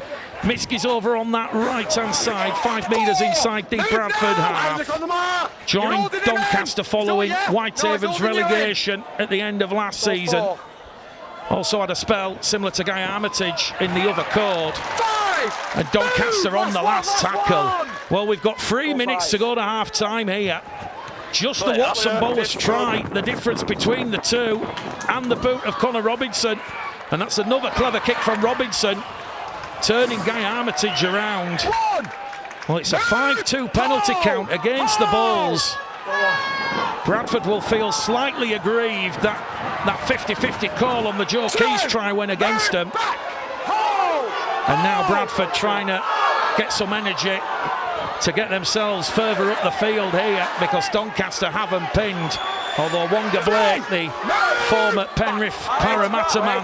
Miskey's over on that right-hand side, 5 metres inside the Bradford half. Joined Doncaster following Whitehaven's relegation at the end of last season. Also had a spell similar to Guy Armitage in the other chord. And Doncaster on the last tackle. Well, we've got 3 minutes to go to half-time here. Just the Watson Boas try, the difference between the two, and the boot of Connor Robinson. And that's another clever kick from Robinson, turning Guy Armitage around. Well, it's a 5-2 penalty count against the Bulls. Bradford will feel slightly aggrieved that 50-50 call on the Joe Keys try went against them. And now Bradford trying to get some energy to get themselves further up the field here, because Doncaster haven't pinned. Although Wonga Blake, the former Penrith Parramatta man,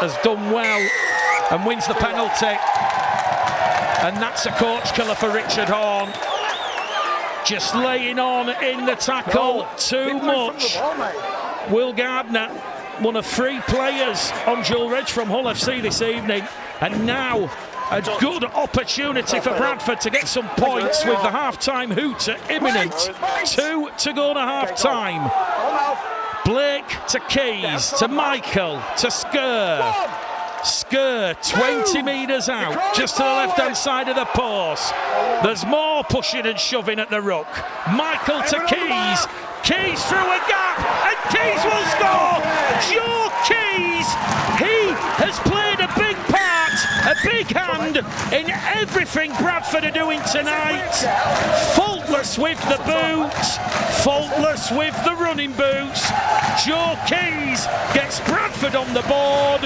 has done well and wins the penalty. And that's a coach killer for Richard Horne. Just laying on in the tackle too much. Will Gardner, one of 3 players on dual reg from Hull FC this evening, and now a good opportunity for Bradford to get some points with the half-time hooter imminent. 2 to go to half-time. Blake to Keys, to Michael, to Skur, 20 metres out, just to the left-hand side of the post. There's more pushing and shoving at the ruck. Michael to Keys, Keys through a gap, and Keys will score! Joe Keys, he has played a big part, a big hand in everything Bradford are doing tonight. Faultless with the boots, faultless with the running boots. Joe Keys gets Bradford on the board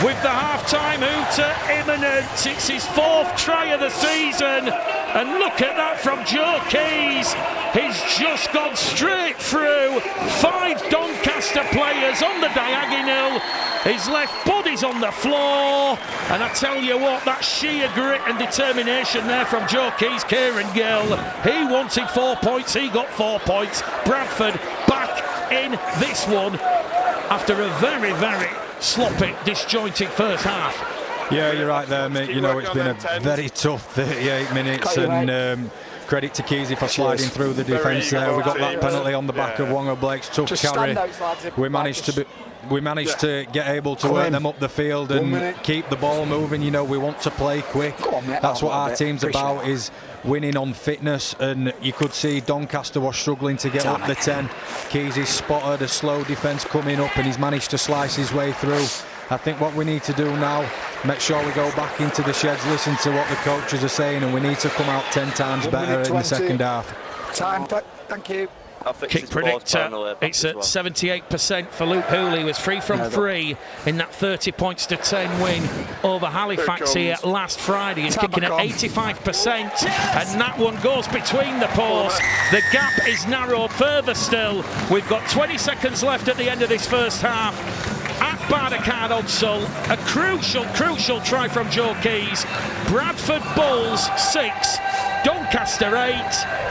with the half-time hooter imminent. It's his 4th try of the season, and look at that from Joe Keys. He's just gone straight through 5 Doncaster players on the diagonal. His left body's on the floor, and I tell you what, that sheer grit and determination there from Joe Keys. Kieran Gill, he wanted 4 points, he got 4 points. Bradford back in this one after a very, very sloppy, disjointed first half. Yeah, you're right there, mate. You know, it's been a very tough 38 minutes, and credit to Keezy for sliding through the defence there. We got that penalty on the back of Wonga Blake's tough carry. We managed to get able to work them up the field and keep the ball moving. You know, we want to play quick. That's what our team's about, is winning on fitness, and you could see Doncaster was struggling to get up the 10. Keezy spotted a slow defence coming up, and he's managed to slice his way through. I think what we need to do now, make sure we go back into the sheds, listen to what the coaches are saying, and we need to come out 10 times better in the second half. Time, thank you. Kick predictor, it's at 78% for Luke Hooley. He was 3 from 3 in that 30 points to 10 win over Halifax here last Friday. He's kicking at 85%, and that one goes between the posts. The gap is narrowed further still. We've got 20 seconds left at the end of this first half. At Bardacard on Sull, a crucial try from Joe Keys. Bradford Bulls 6, Doncaster 8,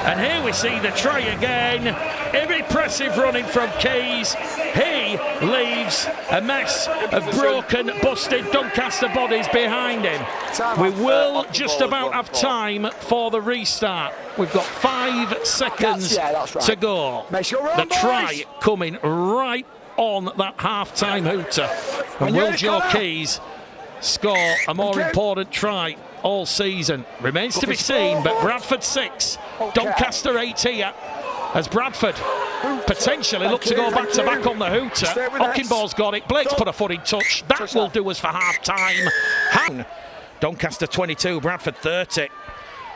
and here we see the try again. Impressive running from Keys. He leaves a mess of broken, busted Doncaster bodies behind him. We will just about have time for the restart. We've got 5 seconds to go. The try coming right on that half-time hooter. And will Joe Keys score a more important try all season? Remains to be seen, but Bradford 6, Doncaster 8 here, as Bradford potentially look to go back-to-back on the hooter. Ockingbo's got it. Blake's put a foot in touch. That will do us for half-time. Doncaster 22, Bradford 30.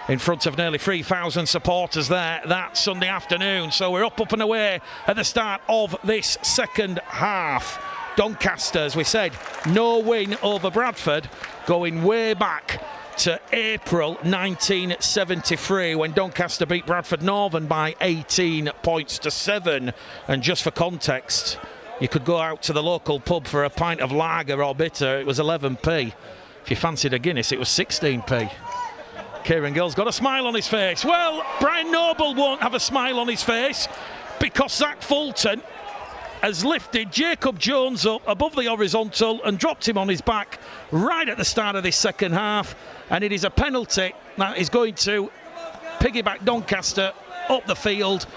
In front of nearly 3,000 supporters there that Sunday afternoon. So we're up and away at the start of this second half. Doncaster, as we said, no win over Bradford, going way back to April 1973 when Doncaster beat Bradford Northern by 18 points to 7. And just for context, you could go out to the local pub for a pint of lager or bitter. It was 11p. If you fancied a Guinness, it was 16p. Kieran Gill's got a smile on his face. Well, Brian Noble won't have a smile on his face because Zach Fulton has lifted Jacob Jones up above the horizontal and dropped him on his back right at the start of this second half. And it is a penalty that is going to piggyback Doncaster up the field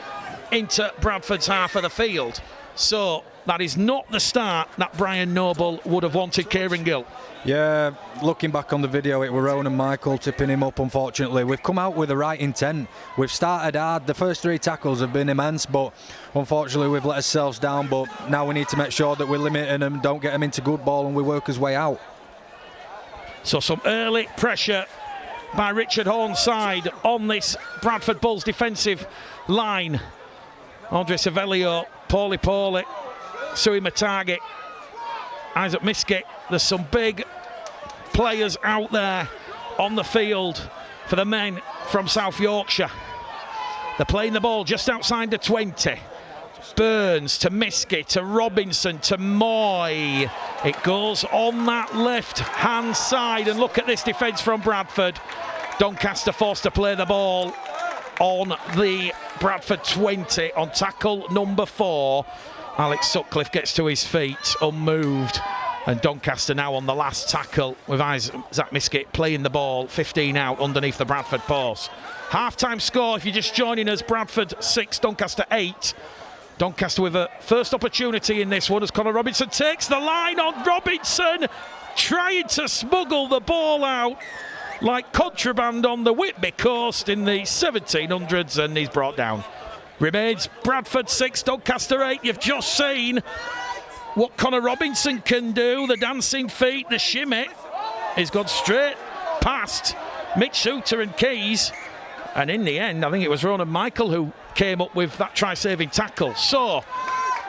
into Bradford's half of the field. So that is not the start that Brian Noble would have wanted Kieran Gill. Yeah, looking back on the video, it were Rowan Michael tipping him up, unfortunately. We've come out with the right intent. We've started hard. The first 3 tackles have been immense, but unfortunately we've let ourselves down. But now we need to make sure that we're limiting them, don't get them into good ball, and we work his way out. So some early pressure by Richard Horn's side on this Bradford Bulls defensive line. Andre Savelio, Paulie, Sui Matagi, Isaac Miskett. There's some big players out there on the field for the men from South Yorkshire. They're playing the ball just outside the 20. Burns to Miskey to Robinson to Moy. It goes on that left-hand side, and look at this defence from Bradford. Doncaster forced to play the ball on the Bradford 20 on tackle number 4. Alex Sutcliffe gets to his feet unmoved, and Doncaster now on the last tackle with Zach Miskett playing the ball 15 out underneath the Bradford post. Half-time score, if you're just joining us, Bradford 6, Doncaster 8. Doncaster with a first opportunity in this one as Conor Robinson takes the line on Robinson, trying to smuggle the ball out like contraband on the Whitby coast in the 1700s, and he's brought down. Remains Bradford 6, Doncaster 8. You've just seen what Conor Robinson can do. The dancing feet, the shimmy. He's gone straight past Mitch Souter and Keys. And in the end, I think it was Ronan Michael who came up with that try-saving tackle. So,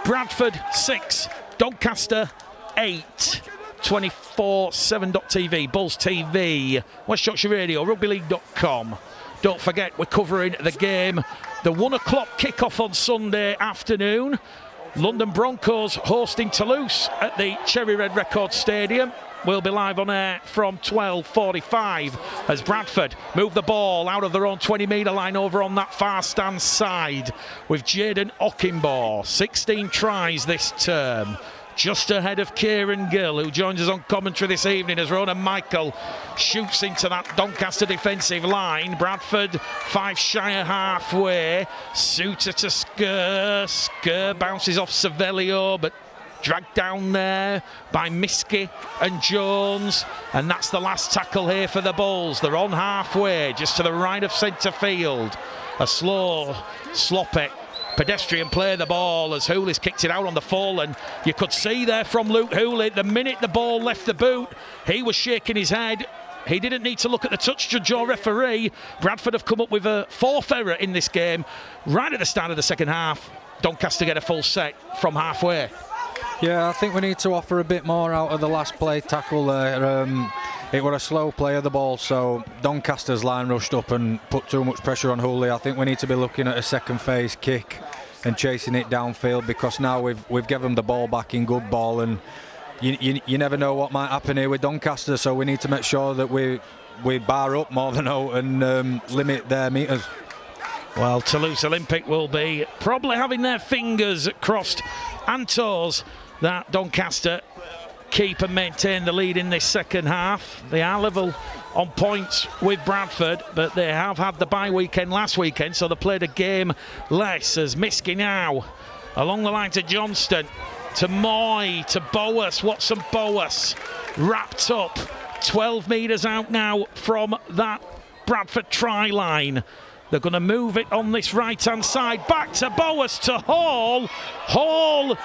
Bradford 6, Doncaster 8. 247.tv, Bulls TV, West Yorkshire Radio, rugbyleague.com. Don't forget, we're covering the game. The 1 o'clock kickoff on Sunday afternoon. London Broncos hosting Toulouse at the Cherry Red Records Stadium. We'll be live on air from 12:45 as Bradford move the ball out of their own 20-metre line over on that far stand side with Jaden Ockingbo. 16 tries this term. Just ahead of Kieran Gill, who joins us on commentary this evening as Ronan Michael shoots into that Doncaster defensive line. Bradford 5 shy of halfway. Souter to Skur. Skur bounces off Savelio, but dragged down there by Miskey and Jones. And that's the last tackle here for the Bulls. They're on halfway, just to the right of centre field. A slow, sloppy pedestrian play the ball as Hooley's kicked it out on the full, and you could see there from Luke Hooley, the minute the ball left the boot, he was shaking his head He didn't need to look at the touch judge or referee. Bradford have come up with a 4th error in this game right at the start of the second half. Doncaster get a full set from halfway. Yeah, I think we need to offer a bit more out of the last play tackle there. It was a slow play of the ball, so Doncaster's line rushed up and put too much pressure on Hooley. I think we need to be looking at a second phase kick and chasing it downfield, because now we've given them the ball back in good ball, and you never know what might happen here with Doncaster, so we need to make sure that we bar up more than out and limit their metres. Well, Toulouse Olympic will be probably having their fingers crossed and toes that Doncaster keep and maintain the lead in this second half. They are level on points with Bradford, but they have had the bye weekend last weekend, so they played a game less. As Miski now along the line to Johnston, to Moy, to Boas. Watson Boas wrapped up 12 metres out now from that Bradford try line. They're going to move it on this right-hand side. Back to Boas, to Hall. Hall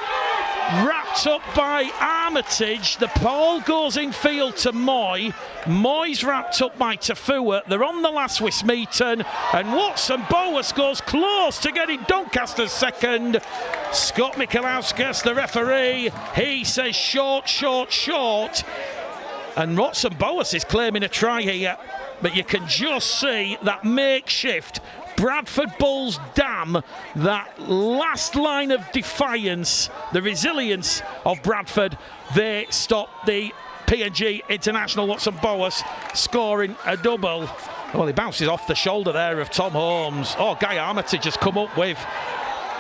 wrapped up by Armitage. The ball goes in field to Moy. Moy's wrapped up by Tafua. They're on the last with Smeaton. And Watson Boas goes close to getting Doncaster's second. Scott Michalauskas, the referee, he says short, short, short. And Watson Boas is claiming a try here. But you can just see that makeshift Bradford Bulls dam, that last line of defiance, the resilience of Bradford. They stop the PNG International. Watson Boas scoring a double. Well, he bounces off the shoulder there of Tom Holmes. Oh, Guy Armitage has come up with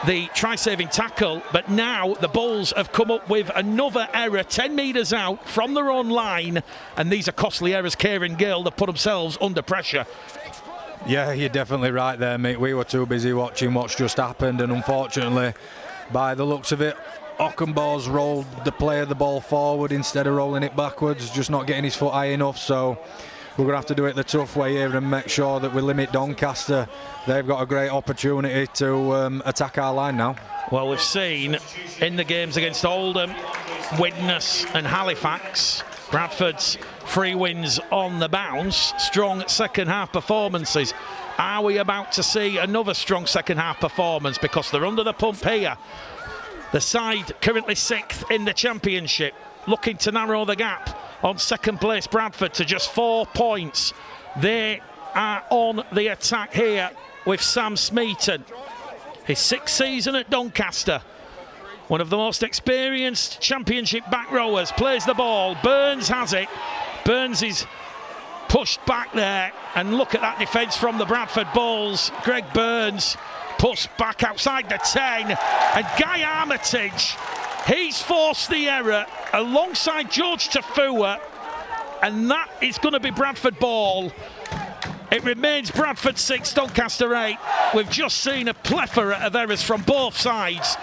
the try-saving tackle, but now the Bulls have come up with another error 10 metres out from their own line, and these are costly errors. Kieran Gill, they've put themselves under pressure. Yeah, you're definitely right there, mate. We were too busy watching what's just happened, and unfortunately, by the looks of it, Ockenball's rolled the play of the ball forward instead of rolling it backwards, just not getting his foot high enough, so we're going to have to do it the tough way here and make sure that we limit Doncaster. They've got a great opportunity to attack our line now. Well, we've seen in the games against Oldham, Widnes and Halifax, Bradford's 3 wins on the bounce, strong second half performances. Are we about to see another strong second half performance? Because they're under the pump here. The side currently 6th in the championship, looking to narrow the gap on second place Bradford to just 4 points. They are on the attack here with Sam Smeaton. His 6th season at Doncaster. One of the most experienced championship back rowers. Plays the ball. Burns has it. Burns is pushed back there. And look at that defence from the Bradford Bulls. Greg Burns pushed back outside the 10. And Guy Armitage, he's forced the error alongside George Tafua, and that is going to be Bradford ball. It remains Bradford 6, Doncaster 8. We've just seen a plethora of errors from both sides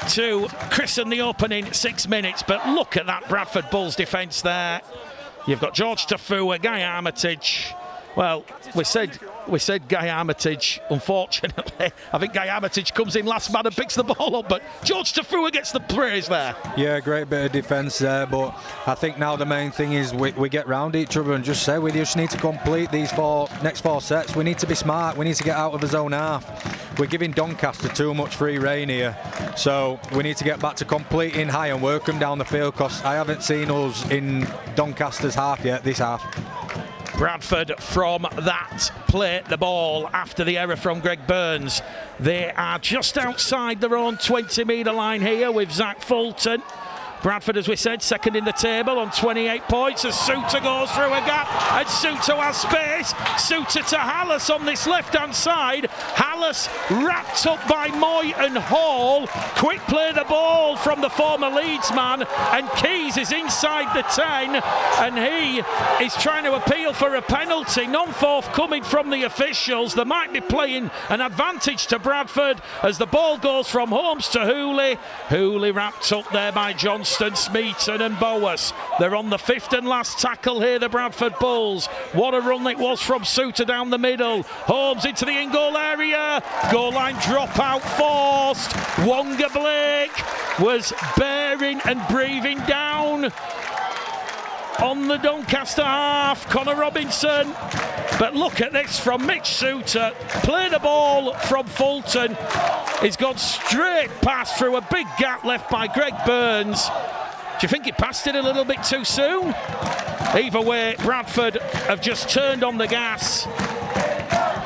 to christen the opening 6 minutes, but look at that Bradford Bulls defence there. You've got George Tafua, Guy Armitage. Well, we said Guy Armitage, unfortunately. I think Guy Armitage comes in last man and picks the ball up, but George Tafua gets the praise there. Yeah, great bit of defence there, but I think now the main thing is we get round each other and just say we just need to complete these next four sets. We need to be smart. We need to get out of the zone half. We're giving Doncaster too much free rein here, so we need to get back to completing high and work them down the field, because I haven't seen us in Doncaster's half yet, this half. Bradford from that play the ball after the error from Greg Burns. They are just outside their own 20-metre line here with Zach Fulton. Bradford, as we said, second in the table on 28 points as Suter goes through a gap, and Suter has space. Suter to Hallis on this left-hand side. Hallis wrapped up by Moy and Hall. Quick play the ball from the former Leeds man, and Keys is inside the 10, and he is trying to appeal for a penalty. None forthcoming from the officials. They might be playing an advantage to Bradford as the ball goes from Holmes to Hooley. Hooley wrapped up there by Johnson, Smeaton and Boas. They're on the 5th and last tackle here, the Bradford Bulls. What a run it was from Suter down the middle. Holmes into the in-goal area. Goal line dropout forced. Wonga Blake was bearing and breathing down. on the Doncaster half, Connor Robinson. But look at this from Mitch Suter. Play the ball from Fulton. He's gone straight past through a big gap left by Greg Burns. Do you think he passed it a little bit too soon? Either way, Bradford have just turned on the gas,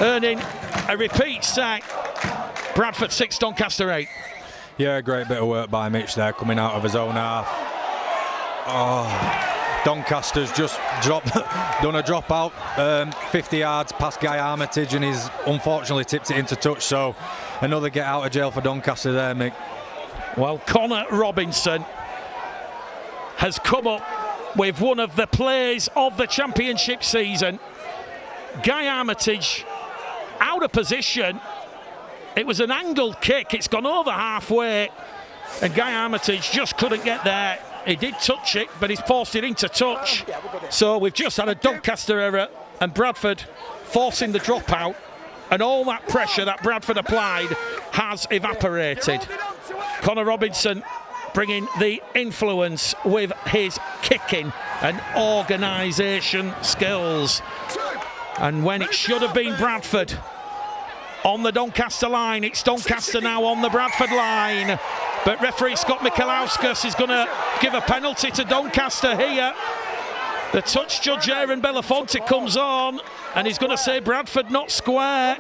earning a repeat set. Bradford 6, Doncaster 8. Yeah, great bit of work by Mitch there, coming out of his own half. Oh, Doncaster's just done a drop out 50 yards past Guy Armitage, and he's unfortunately tipped it into touch. So another get out of jail for Doncaster there, Mick. Well, Connor Robinson has come up with one of the plays of the championship season. Guy Armitage out of position. It was an angled kick. It's gone over halfway, and Guy Armitage just couldn't get there. He did touch it, but he's forced it into touch. So we've just had a Doncaster error, and Bradford forcing the dropout, and all that pressure that Bradford applied has evaporated. Connor Robinson bringing the influence with his kicking and organisation skills. And when it should have been Bradford on the Doncaster line, it's Doncaster now on the Bradford line. But referee Scott Michalauskas is going to give a penalty to Doncaster here. The touch judge Aaron Belafonte comes on, and he's going to say Bradford not square.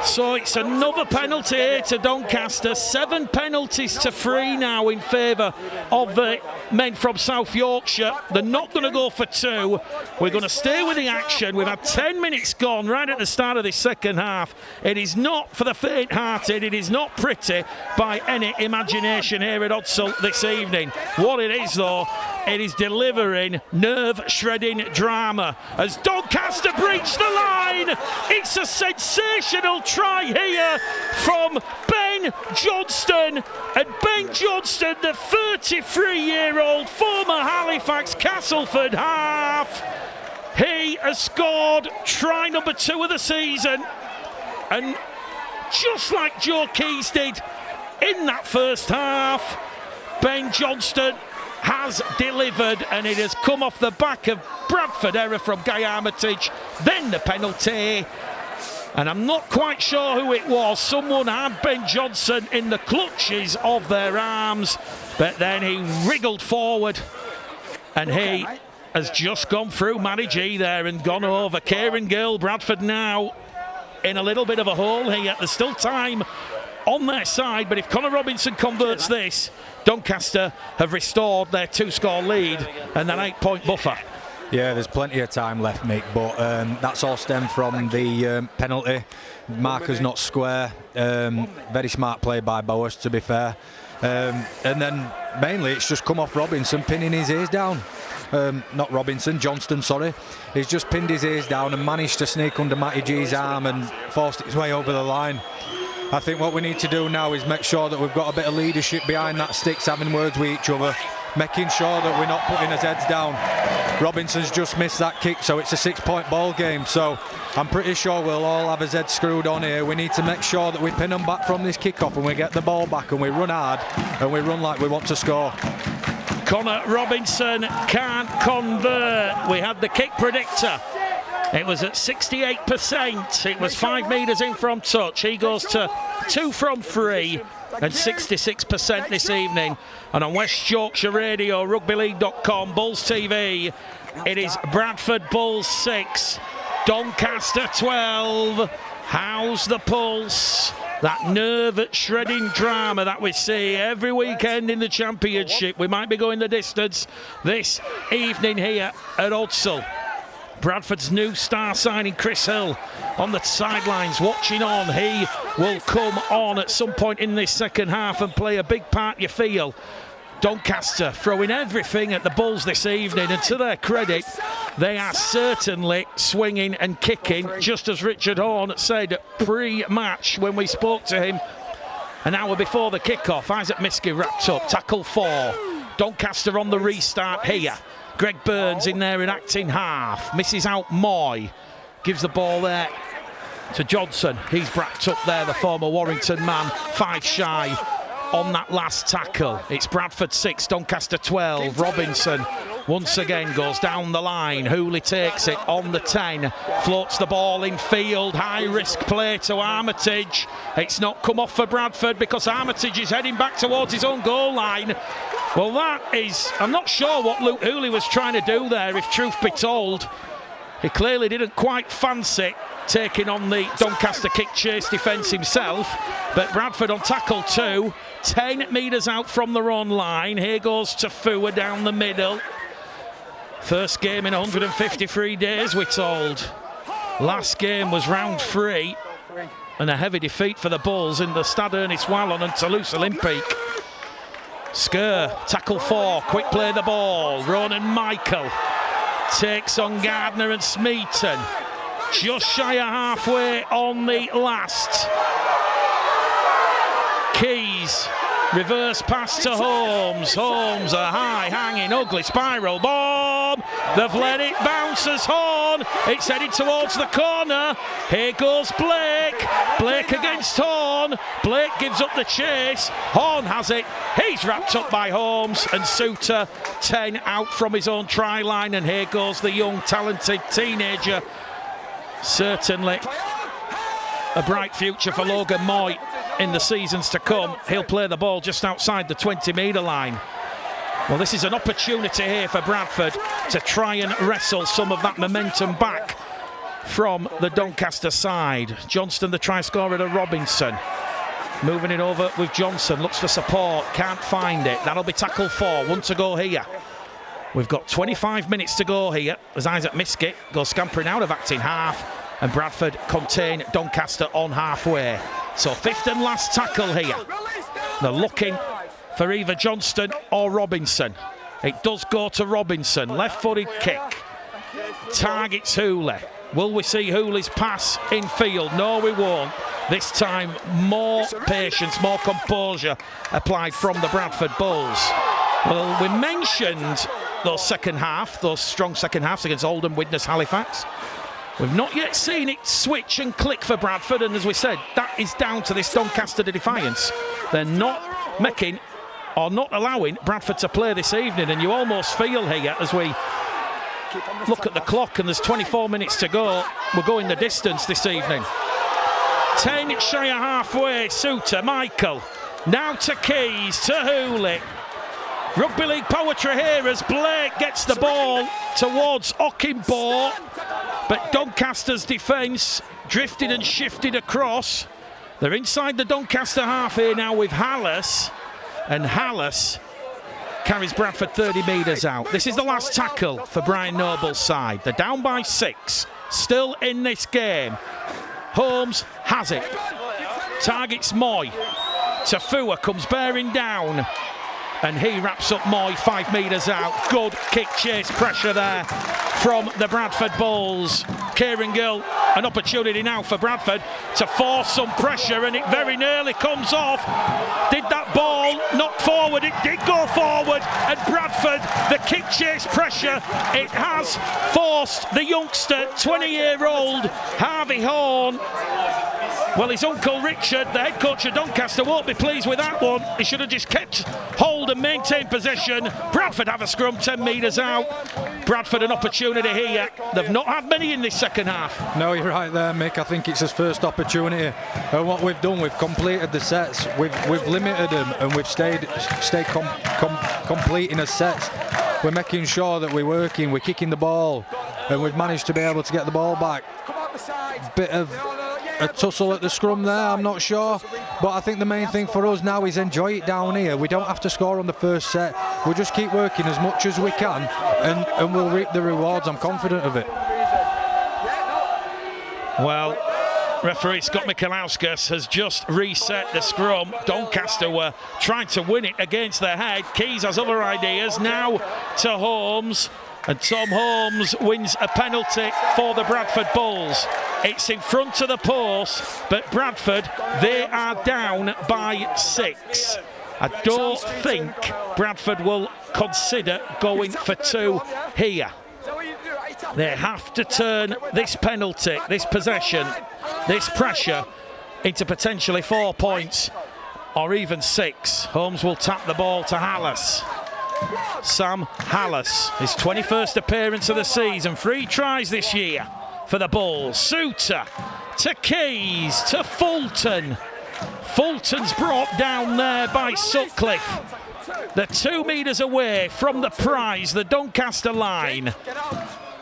So it's another penalty here to Doncaster. 7 penalties to 3 now in favour of the men from South Yorkshire. They're not going to go for 2. We're going to stay with the action. We've had 10 minutes gone right at the start of this second half. It is not for the faint-hearted. It is not pretty by any imagination here at Odsal this evening. What it is, though, it is delivering nerve-shredding drama as Doncaster breach the line. It's a sensational try here from Ben Johnston. And Ben Johnston, the 33-year-old former Halifax Castleford half, he has scored try number 2 of the season. And just like Joe Keys did in that first half, Ben Johnston has delivered, and it has come off the back of Bradford error from Guy Armitage, then the penalty. And I'm not quite sure who it was. Someone had Ben Johnson in the clutches of their arms, but then he wriggled forward, and he has just gone through Matty G there and gone over. Kieran Gill, Bradford now in a little bit of a hole here. There's still time on their side, but if Connor Robinson converts this, Doncaster have restored their 2-score lead and an 8-point buffer. Yeah, there's plenty of time left, Mick, but that's all stemmed from the penalty. Marker's not square. Very smart play by Boas, to be fair. And then mainly it's just come off Robinson pinning his ears down. Not Robinson, Johnston, sorry. He's just pinned his ears down and managed to sneak under Matty G's arm and forced his way over the line. I think what we need to do now is make sure that we've got a bit of leadership behind that sticks, having words with each other, making sure that we're not putting his heads down. Robinson's just missed that kick, so it's a 6-point ball game. So I'm pretty sure we'll all have his head screwed on here. We need to make sure that we pin them back from this kickoff and we get the ball back and we run hard and we run like we want to score. Connor Robinson can't convert. We had the kick predictor. It was at 68%. It was 5 metres in from touch. He goes to 2 from 3 and 66% this evening. And on West Yorkshire Radio, rugbyleague.com, Bulls TV, it is Bradford Bulls 6, Doncaster 12. How's the pulse? That nerve-shredding drama that we see every weekend in the Championship. We might be going the distance this evening here at Odsal. Bradford's new star signing, Chris Hill, on the sidelines watching on. He will come on at some point in this second half and play a big part, you feel. Doncaster throwing everything at the Bulls this evening, and to their credit, they are certainly swinging and kicking, just as Richard Horne said pre-match when we spoke to him an hour before the kickoff. Isaac Miskey wrapped up, tackle 4. Doncaster on the restart here. Greg Burns in there in acting half, misses out Moy, gives the ball there to Johnson. He's wrapped up there, the former Warrington man, 5 shy on that last tackle. It's Bradford 6, Doncaster 12. Robinson once again goes down the line. Hooley takes it on the 10, floats the ball in field. High risk play to Armitage. It's not come off for Bradford because Armitage is heading back towards his own goal line. Well, that is, I'm not sure what Luke Hooley was trying to do there, if truth be told. He clearly didn't quite fancy taking on the Doncaster kick chase defence himself, but Bradford on tackle 2, 10 metres out from their own line. Here goes Tafua down the middle. First game in 153 days, we're told. Last game was round 3 and a heavy defeat for the Bulls in the Stade Ernest Wallon and Toulouse Olympique. Skur, tackle 4, quick play the ball. Ronan Michael takes on Gardner and Smeaton. Just shy of halfway on the last. Keys, reverse pass to Holmes. Holmes, a high, hanging, ugly spiral bomb. They've let it bounce as Horn. It's headed towards the corner. Here goes Blake. Blake against Horn. Blake gives up the chase. Horn has it. He's wrapped up by Holmes, and Suter 10 out from his own try line. And here goes the young, talented teenager. Certainly a bright future for Logan Moy in the seasons to come. He'll play the ball just outside the 20-metre line. Well, this is an opportunity here for Bradford to try and wrestle some of that momentum back from the Doncaster side. Johnston, the try scorer, to Robinson. Moving it over with Johnson, looks for support, can't find it. That'll be tackle 4, 1 to go here. We've got 25 minutes to go here as Isaac Miskett goes scampering out of acting half, and Bradford contain Doncaster on halfway. So 5th and last tackle here. They're looking for either Johnston or Robinson. It does go to Robinson, left-footed kick. Targets Hooley. Will we see Hooley's pass in field? No, we won't. This time, more patience, more composure applied from the Bradford Bulls. Well, we mentioned those strong second halves against Oldham, Widnes, Halifax. We've not yet seen it switch and click for Bradford, and as we said, that is down to this Doncaster defiance. They're not making or not allowing Bradford to play this evening, and you almost feel here as we look at the clock and there's 24 minutes to go, we're going the distance this evening. 10 shy of halfway. Suter, Michael, now to Keys, to Hooley. Rugby League poetry here as Blake gets the ball towards Ockimbo, but Doncaster's defence drifted and shifted across. They're inside the Doncaster half here now with Hallis, and Hallis carries Bradford 30 metres out. This is the last tackle for Brian Noble's side. They're down by 6, still in this game. Holmes has it, targets Moy. Tafua comes bearing down, and he wraps up Moy 5 metres out. Good kick chase pressure there from the Bradford Bulls. Kieran Gill, an opportunity now for Bradford to force some pressure, and it very nearly comes off. Did that ball knock forward? It did go forward, and Bradford, the kick chase pressure, it has forced the youngster, 20-year-old Harvey Horn. Well, his uncle Richard, the head coach of Doncaster, won't be pleased with that one. He should have just kept hold and maintained possession. Bradford have a scrum 10 metres out. Bradford an opportunity here. They've not had many in this second half. No, you're right there, Mick. I think it's his first opportunity. And what we've done, we've completed the sets. We've limited them, and we've stayed completing the sets. We're making sure that we're working, we're kicking the ball, and we've managed to be able to get the ball back. Bit of a tussle at the scrum there, I'm not sure, but I think the main thing for us now is enjoy it down here. We don't have to score on the first set. We'll just keep working as much as we can, and we'll reap the rewards. I'm confident of it. Well, referee Scott Michalauskas has just reset the scrum. Doncaster were trying to win it against their head. Keys has other ideas. Now to Holmes, and Tom Holmes wins a penalty for the Bradford Bulls. It's in front of the post, but Bradford, they are down by 6. I don't think Bradford will consider going for 2 here. They have to turn this penalty, this possession, this pressure into potentially 4 points or even 6. Holmes will tap the ball to Hallis. Sam Hallas, his 21st appearance of the season. 3 tries this year for the Bulls. Suter to Keys to Fulton. Fulton's brought down there by Sutcliffe. They're 2 metres away from the prize, the Doncaster line.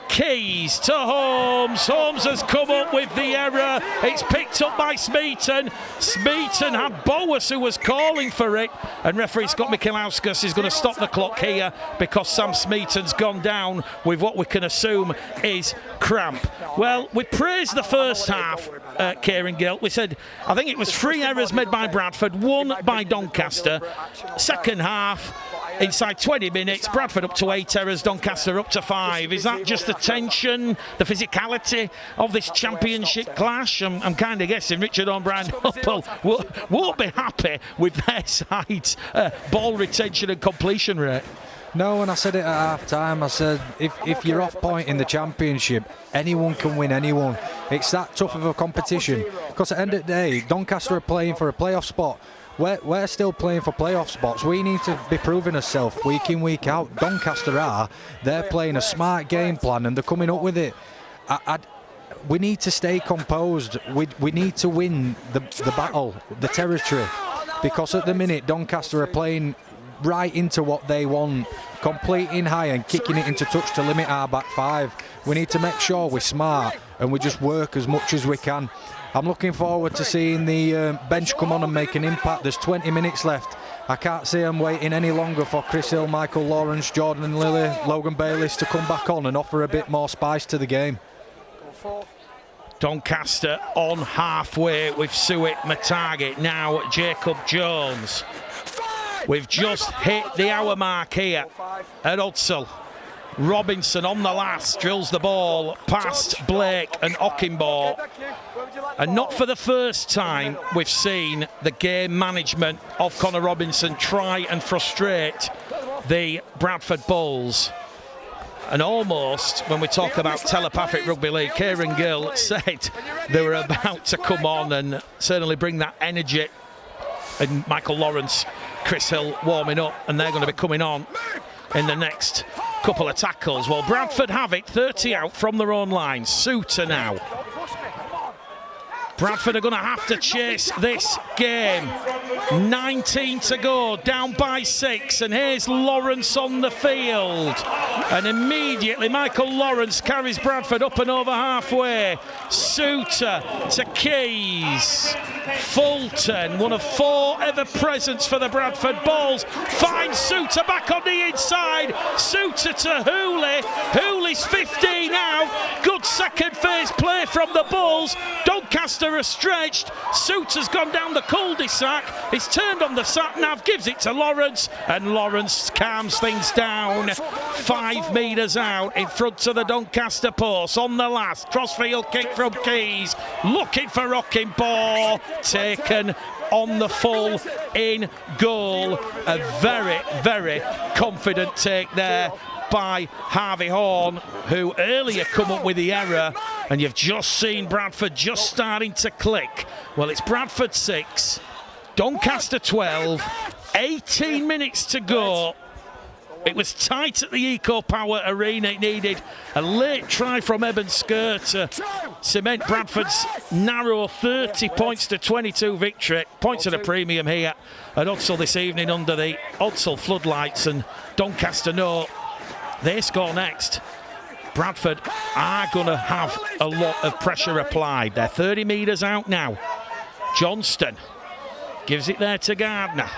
Keys to Holmes. Holmes has come up with the error. It's picked up by Smeaton. Smeaton had Boas who was calling for it. And referee Scott Michelauskas is going to stop the clock here because Sam Smeaton's gone down with what we can assume is cramp. Well, we praised the first half, Kieran Gilt. We said, I think it was 3 errors made by Bradford, 1 by Doncaster. Second half, inside 20 minutes, Bradford up to 8 errors, Doncaster up to 5. Is that just the tension, the physicality of this championship clash? I'm kind of guessing Richard O'Brien won't be happy with their side's ball retention and completion rate. No, and I said it at half time. I said, if you're off point in the championship, anyone can win anyone. It's that tough of a competition. Because at the end of the day, Doncaster are playing for a playoff spot. We're still playing for playoff spots. We need to be proving ourselves week in, week out. Doncaster are. They're playing a smart game plan and they're coming up with it. We need to stay composed. We need to win the battle, the territory. Because at the minute, Doncaster are playing right into what they want, completing high and kicking it into touch to limit our back 5. We need to make sure we're smart and we just work as much as we can. I'm looking forward to seeing the bench come on and make an impact. There's 20 minutes left. I can't see them waiting any longer for Chris Hill, Michael Lawrence, Jordan Lilly, Logan Bayliss to come back on and offer a bit more spice to the game. Doncaster on halfway with Suet Matagi. Now Jacob Jones. We've just hit the hour mark here at Hudsall. Robinson on the last drills the ball past Blake and Ockenbaugh. And not for the first time we've seen the game management of Connor Robinson try and frustrate the Bradford Bulls. And almost, when we talk about telepathic rugby league, Kieran Gill said they were about to come on and certainly bring that energy. And Michael Lawrence, Chris Hill warming up, and they're going to be coming on in the next couple of tackles. Well, Bradford have it, 30 out from their own line. Suter now. Bradford are going to have to chase this game. 19 to go, down by 6, and here's Lawrence on the field. And immediately Michael Lawrence carries Bradford up and over halfway. Suter to Keys. Fulton, one of 4 ever presents for the Bradford Bulls, finds Suter back on the inside. Suter to Hooley. Hooley's 15 out. Good second phase play from the Bulls. Doncaster are stretched. Suter's gone down the cul-de-sac. He's turned on the sat-nav, gives it to Lawrence, and Lawrence calms things down. 5 metres out in front of the Doncaster post. On the last, crossfield kick from Keys. Looking for Ockenbaugh. Taken on the full in goal. A very, very confident take there by Harvey Horn, who earlier come up with the error, and you've just seen Bradford just starting to click. Well, it's Bradford 6, Doncaster 12, 18 minutes to go. It was tight at the Eco Power Arena. It needed a late try from Eben Skur to cement Bradford's narrow 30 points to 22 victory. Points at a premium here at Hudsall this evening under the Hudsall floodlights, and Doncaster know they score next. Bradford are going to have a lot of pressure applied. They're 30 metres out now. Johnston gives it there to Gardner.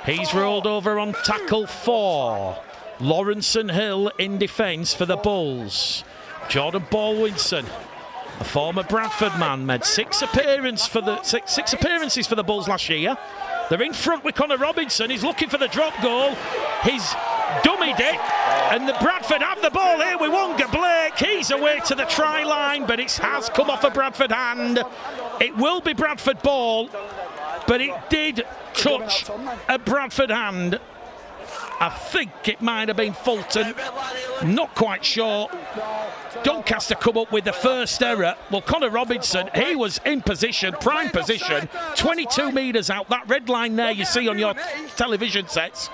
He's rolled over on tackle 4. Lawrence and Hill in defence for the Bulls. Jordan Baldwinson, a former Bradford man, made 6 appearances for the Bulls last year. They're in front with Connor Robinson. He's looking for the drop goal. He's dummied it, and the Bradford have the ball here with Wonga Blake. He's away to the try line, but it has come off a Bradford hand. It will be Bradford ball, but it did touch a Bradford hand. I think it might have been Fulton, not quite sure. Doncaster come up with the first error. Well, Connor Robinson, he was in position, prime position, 22 metres out. That red line there you see on your television sets.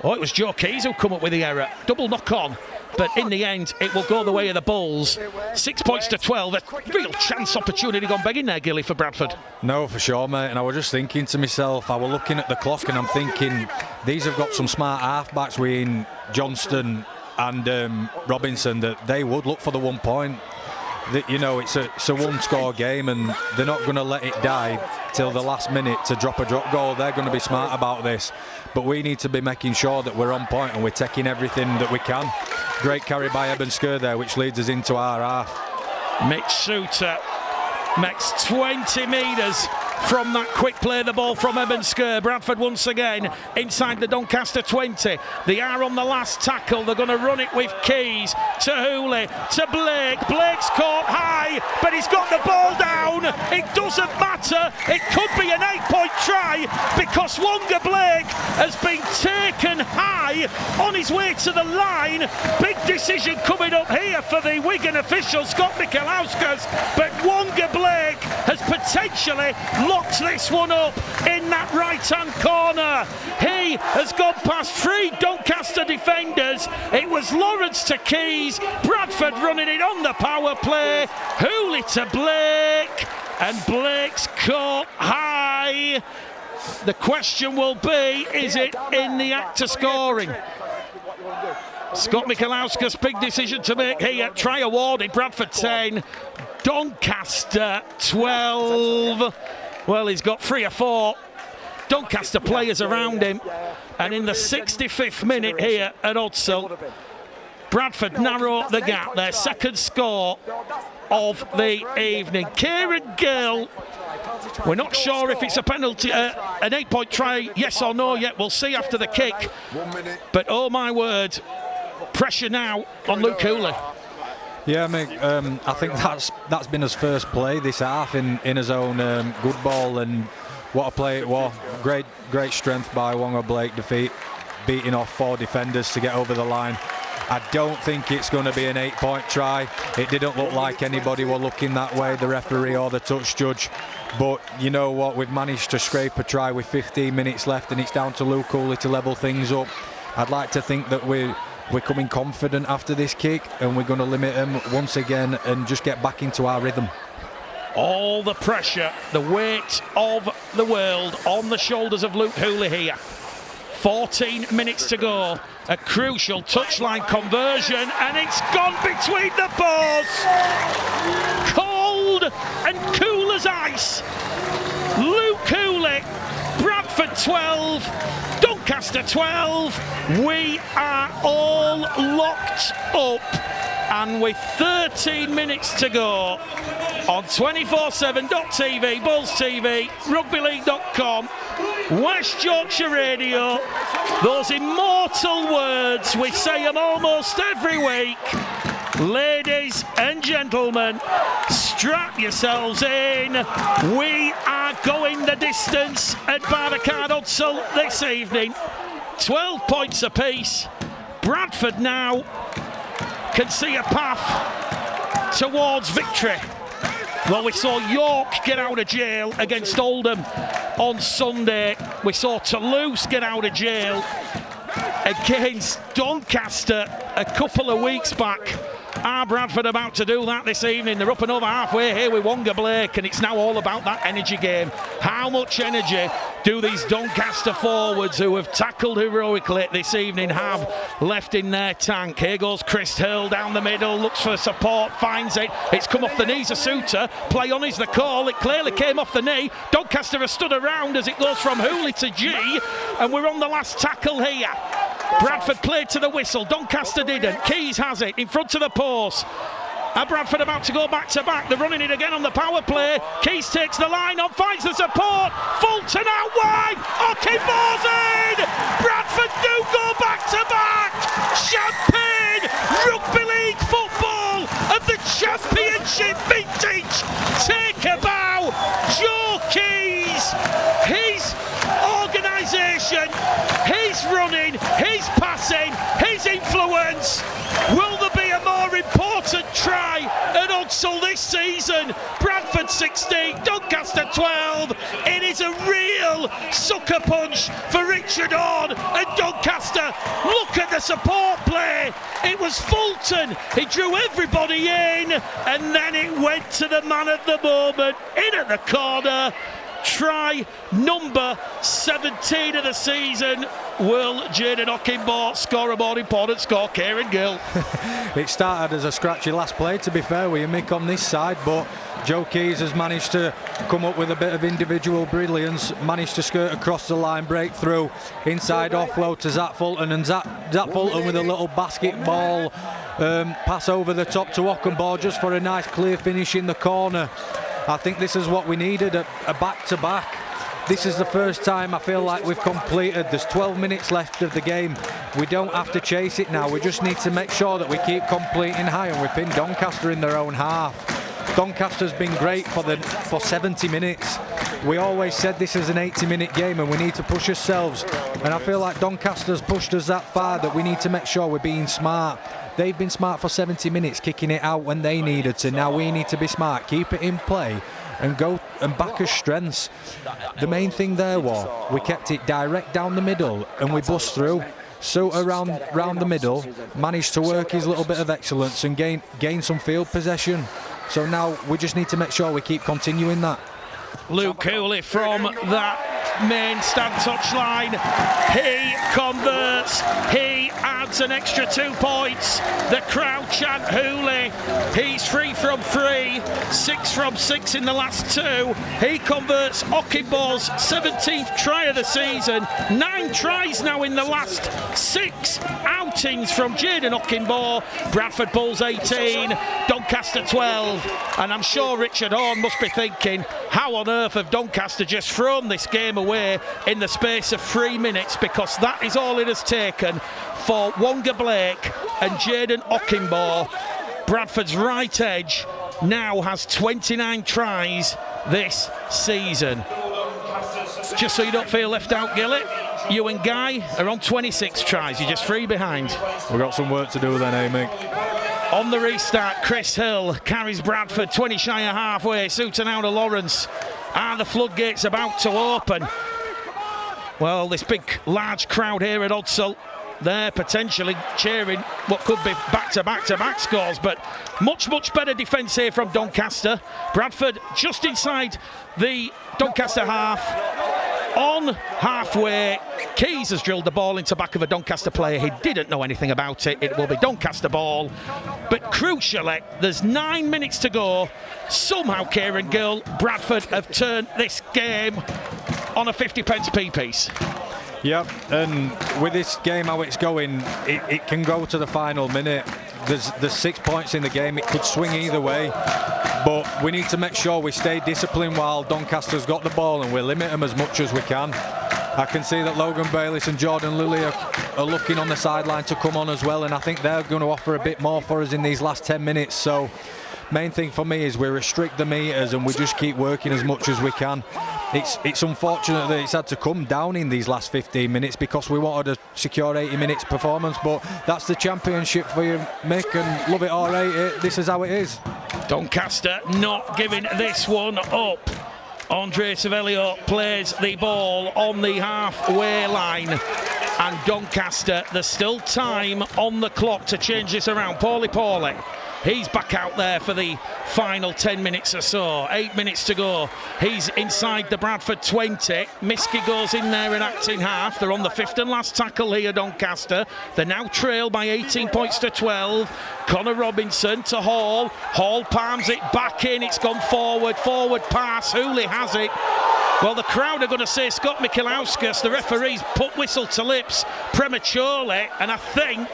Oh, it was Joe Keys who come up with the error. Double knock on. But in the end, it will go the way of the Bulls. 6 points to 12. A real chance opportunity gone begging there, Gilly, for Bradford. No, for sure, mate. And I was just thinking to myself, I was looking at the clock and I'm thinking, these have got some smart halfbacks with Johnston and Robinson, that they would look for the 1 point. You know, it's a one-score game and they're not going to let it die till the last minute to drop a drop goal. They're going to be smart about this. But we need to be making sure that we're on point and we're taking everything that we can. Great carry by Eben Skur there, which leads us into our half. Mitch Suter makes 20 metres from that quick play, the ball from Eben Skur. Bradford once again inside the Doncaster 20. They are on the last tackle. They're going to run it with Keys to Hooley, to Blake. Blake's caught high, but he's got the ball down. It doesn't matter. It could be an 8-point try because Wonga Blake has been taken high on his way to the line. Big decision coming up here for the Wigan official, Scott Michelauskas, but Wonga Blake has potentially locked this one up in that right-hand corner. He has gone past 3 Doncaster defenders. It was Lawrence to Keys, Bradford running it on the power play, Hooley to Blake, and Blake's caught high. The question will be, is it in the act of scoring? Scott Michelauskas, big decision to make here. Try awarded, Bradford 10, Doncaster 12. Well, he's got 3 or 4 Doncaster players around him. And in the 65th minute here at Odsal, Bradford narrow the gap. Their second score of the evening. Kieran Gill, we're not sure if it's a penalty, an 8-point try, yes or no yet. We'll see after the kick. But oh my word, pressure now on Luke Hooley. Yeah, mate, I think that's been his first play this half in his own good ball, and what a play it was. Great strength by Wonga Blake, beating off 4 defenders to get over the line. I don't think it's going to be an 8-point try. It didn't look like anybody were looking that way, the referee or the touch judge. But you know what, we've managed to scrape a try with 15 minutes left, and it's down to Luke Hooley to level things up. I'd like to think that we're coming confident after this kick, and we're going to limit them once again and just get back into our rhythm. All the pressure, the weight of the world on the shoulders of Luke Hooley here. 14 minutes to go. A crucial touchline conversion, and it's gone between the paws. Cold and cool as ice. Luke Hooley, Bradford 12, Doncaster 12. We are all locked up, and with 13 minutes to go on 247.tv, Bulls TV, rugbyleague.com, West Yorkshire Radio, those immortal words, we say them almost every week. Ladies and gentlemen, strap yourselves in. We are going the distance at Barricade Odsal this evening. 12 points apiece. Bradford now can see a path towards victory. Well, we saw York get out of jail against Oldham on Sunday. We saw Toulouse get out of jail against Doncaster a couple of weeks back. Are Bradford about to do that this evening? They're up and over halfway here with Wonga Blake, and it's now all about that energy game. How much energy do these Doncaster forwards, who have tackled heroically this evening, have left in their tank? Here goes Chris Hill down the middle, looks for support, finds it. It's come off the knees of Suter. Play on is the call. It clearly came off the knee. Doncaster has stood around as it goes from Hooley to G, and we're on the last tackle here. Bradford played to the whistle. Doncaster didn't. Keys has it in front of the post. And Bradford about to go back to back. They're running it again on the power play. Keys takes the line on, finds the support. Fulton out wide. Okinbo's in. Bradford do go back to back. Champagne Rugby League football of the Championship vintage. Take a bow. Joe Keys. His organisation, his running, his passing, his influence. Will there be a more important try at Odsall this season. Bradford 16, Doncaster 12. It is a real sucker punch for Richard Horne and Doncaster. Look at the support play. It was Fulton. He drew everybody in, and then it went to the man of the moment, in at the corner. Try number 17 of the season. Will Jaden Okinbaugh score a more important score? Kieran Gill. It started as a scratchy last play, to be fair with you, Mick, on this side, but Joe Keys has managed to come up with a bit of individual brilliance, managed to skirt across the line, break through, inside offload to Zach Fulton, and Zach Fulton with a little basketball pass over the top to Okinbaugh just for a nice clear finish in the corner. I think this is what we needed, a back-to-back. This is the first time I feel like we've completed. There's 12 minutes left of the game. We don't have to chase it now. We just need to make sure that we keep completing high, and we pin Doncaster in their own half. Doncaster's been great for 70 minutes. We always said this is an 80-minute game and we need to push ourselves. And I feel like Doncaster's pushed us that far that we need to make sure we're being smart. They've been smart for 70 minutes, kicking it out when they needed to. Now we need to be smart, keep it in play, and go and back our strengths. The main thing there was we kept it direct down the middle and we bust through. So around the middle, managed to work his little bit of excellence and gain some field possession. So now we just need to make sure we keep continuing that. Luke Cooley from that main stand touchline. He converts. He adds an extra 2 points. The crowd chant Hooley. He's 3 from 3, 6 from 6 in the last 2. He converts Okinbaugh's 17th try of the season. 9 tries now in the last 6 outings from Jaden Okinbaugh. Bradford Bulls 18, Doncaster 12. And I'm sure Richard Horne must be thinking, how on earth have Doncaster just thrown this game away in the space of 3 minutes? Because that is all it has taken for Wonga Blake and Jaden Okinbaugh. Bradford's right edge now has 29 tries this season. Just so you don't feel left out, Gillett, you and Guy are on 26 tries. You're just 3 behind. We've got some work to do then, eh, Mick? On the restart, Chris Hill carries Bradford 20 shy of halfway. Sutton out of Lawrence. Are the floodgates about to open? Well, this big, large crowd here at Odsall, they're potentially cheering what could be back-to-back-to-back scores, but much better defence here from Doncaster. Bradford just inside the Doncaster half. On halfway, Keys has drilled the ball into back of a Doncaster player. He didn't know anything about it. It will be Doncaster ball. But crucially, there's 9 minutes to go. Somehow, Kieran Gill, Bradford have turned this game on a 50p p-piece. Yep, and with this game how it's going, it can go to the final minute. There's 6 points in the game. It could swing either way. But we need to make sure we stay disciplined while Doncaster's got the ball and we limit them as much as we can. I can see that Logan Bayliss and Jordan Lilly are looking on the sideline to come on as well, and I think they're going to offer a bit more for us in these last 10 minutes. So main thing for me is we restrict the meters and we just keep working as much as we can. It's unfortunate that it's had to come down in these last 15 minutes because we wanted a secure 80 minutes performance, but that's the championship for you, Mick, and love it or hate it, this is how it is. Doncaster not giving this one up. Andre Savelio plays the ball on the halfway line, and Doncaster, there's still time on the clock to change this around. Paulie, he's back out there for the final 10 minutes or so. 8 minutes to go. He's inside the Bradford 20. Miskey goes in there and acts in half. They're on the 5th and last tackle here, Doncaster. They're now trailed by 18 points to 12. Connor Robinson to Hall. Hall palms it back in. It's gone forward pass. Hooley has it. Well, the crowd are going to say Scott Michelauskas. The referee's put whistle to lips prematurely, and I think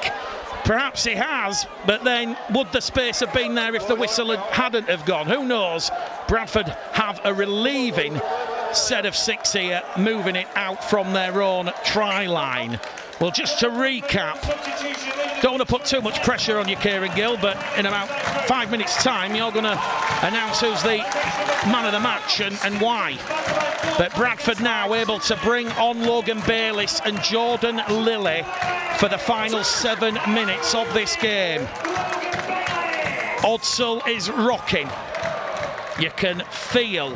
perhaps he has, but then would the space have been there if the whistle hadn't have gone? Who knows? Bradford have a relieving set of 6 here, moving it out from their own try line. Well, just to recap, don't want to put too much pressure on you, Kieran Gill, but in about 5 minutes' time, you're going to announce who's the man of the match and why. But Bradford now able to bring on Logan Bayliss and Jordan Lilly for the final 7 minutes of this game. Odsel is rocking. You can feel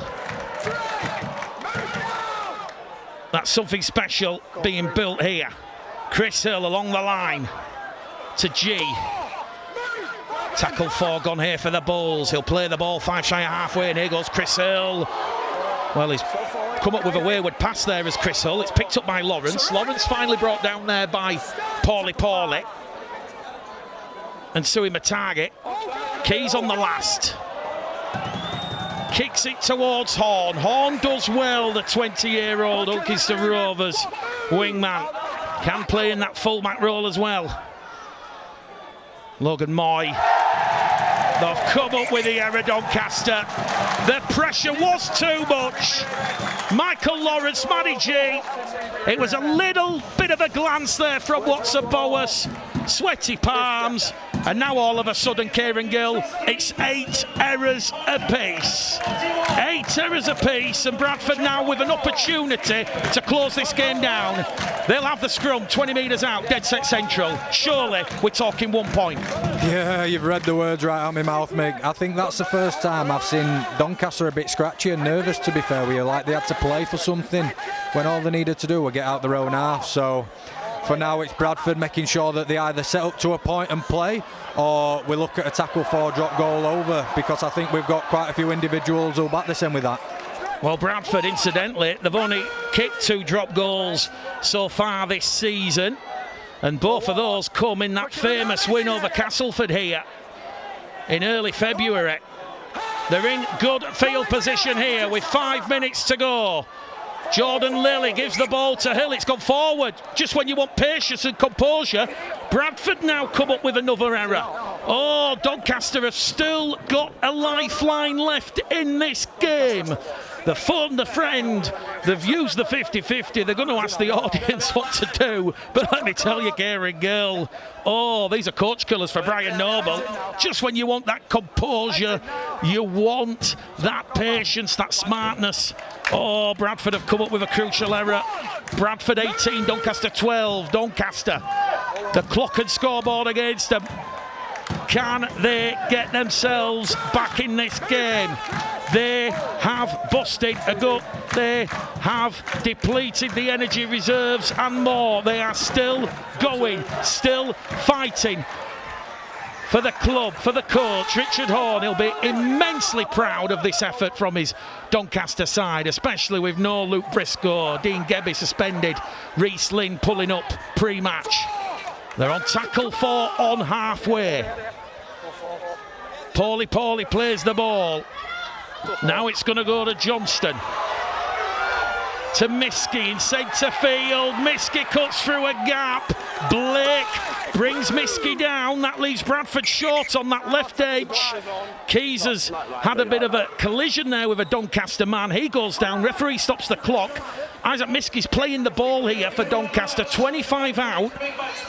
that's something special being built here. Chris Hill along the line to G. Tackle 4 gone here for the Bulls. He'll play the ball 5 shy of halfway, and here goes Chris Hill. Well, he's come up with a wayward pass there as Chris Hill. It's picked up by Lawrence. Lawrence finally brought down there by Paulie. And Sui Matagi. Keys on the last. Kicks it towards Horn. Horn does well, the 20-year-old Ulster Rovers wingman. Can play in that full-back role as well. Logan Moy. They've come up with the error, Doncaster. The pressure was too much. Michael Lawrence, Matty G. It was a little bit of a glance there from Watson Boas. Sweaty palms. And now all of a sudden, Kieran Gill, it's 8 errors apiece. 8 errors apiece, and Bradford now with an opportunity to close this game down. They'll have the scrum 20 metres out, dead set central. Surely we're talking 1 point. Yeah, you've read the words right out of my mouth, Mick. I think that's the first time I've seen Doncaster a bit scratchy and nervous, to be fair with you, like they had to play for something when all they needed to do was get out their own half. So for now, it's Bradford making sure that they either set up to a point and play, or we look at a tackle 4 drop goal over, because I think we've got quite a few individuals who'll back this in with that. Well, Bradford, incidentally, they've only kicked 2 drop goals so far this season, and both of those come in that famous win over Castleford here in early February. They're in good field position here with 5 minutes to go. Jordan Lilly gives the ball to Hill. It's gone forward. Just when you want patience and composure, Bradford now come up with another error. Oh, Doncaster have still got a lifeline left in this game. The phone, the friend, they've used the 50-50. They're going to ask the audience what to do. But let me tell you, Kieran Gill, oh, these are coach killers for Brian Noble. Just when you want that composure, you want that patience, that smartness. Oh, Bradford have come up with a crucial error. Bradford 18, Doncaster 12. Doncaster, the clock and scoreboard against them. Can they get themselves back in this game? They have busted a gut. They have depleted the energy reserves and more. They are still going, still fighting for the club, for the coach, Richard Horn. He'll be immensely proud of this effort from his Doncaster side, especially with no Luke Briscoe, Dean Gebby suspended, Reece Lynn pulling up pre-match. They're on tackle 4 on halfway. Paulie plays the ball. Now it's going to go to Johnston. To Miskey in centre field. Miskey cuts through a gap. Blake brings Miskey down. That leaves Bradford short on that left edge. Keys has had a bit of a collision there with a Doncaster man. He goes down. Referee stops the clock. Isaac Miskey's playing the ball here for Doncaster. 25 out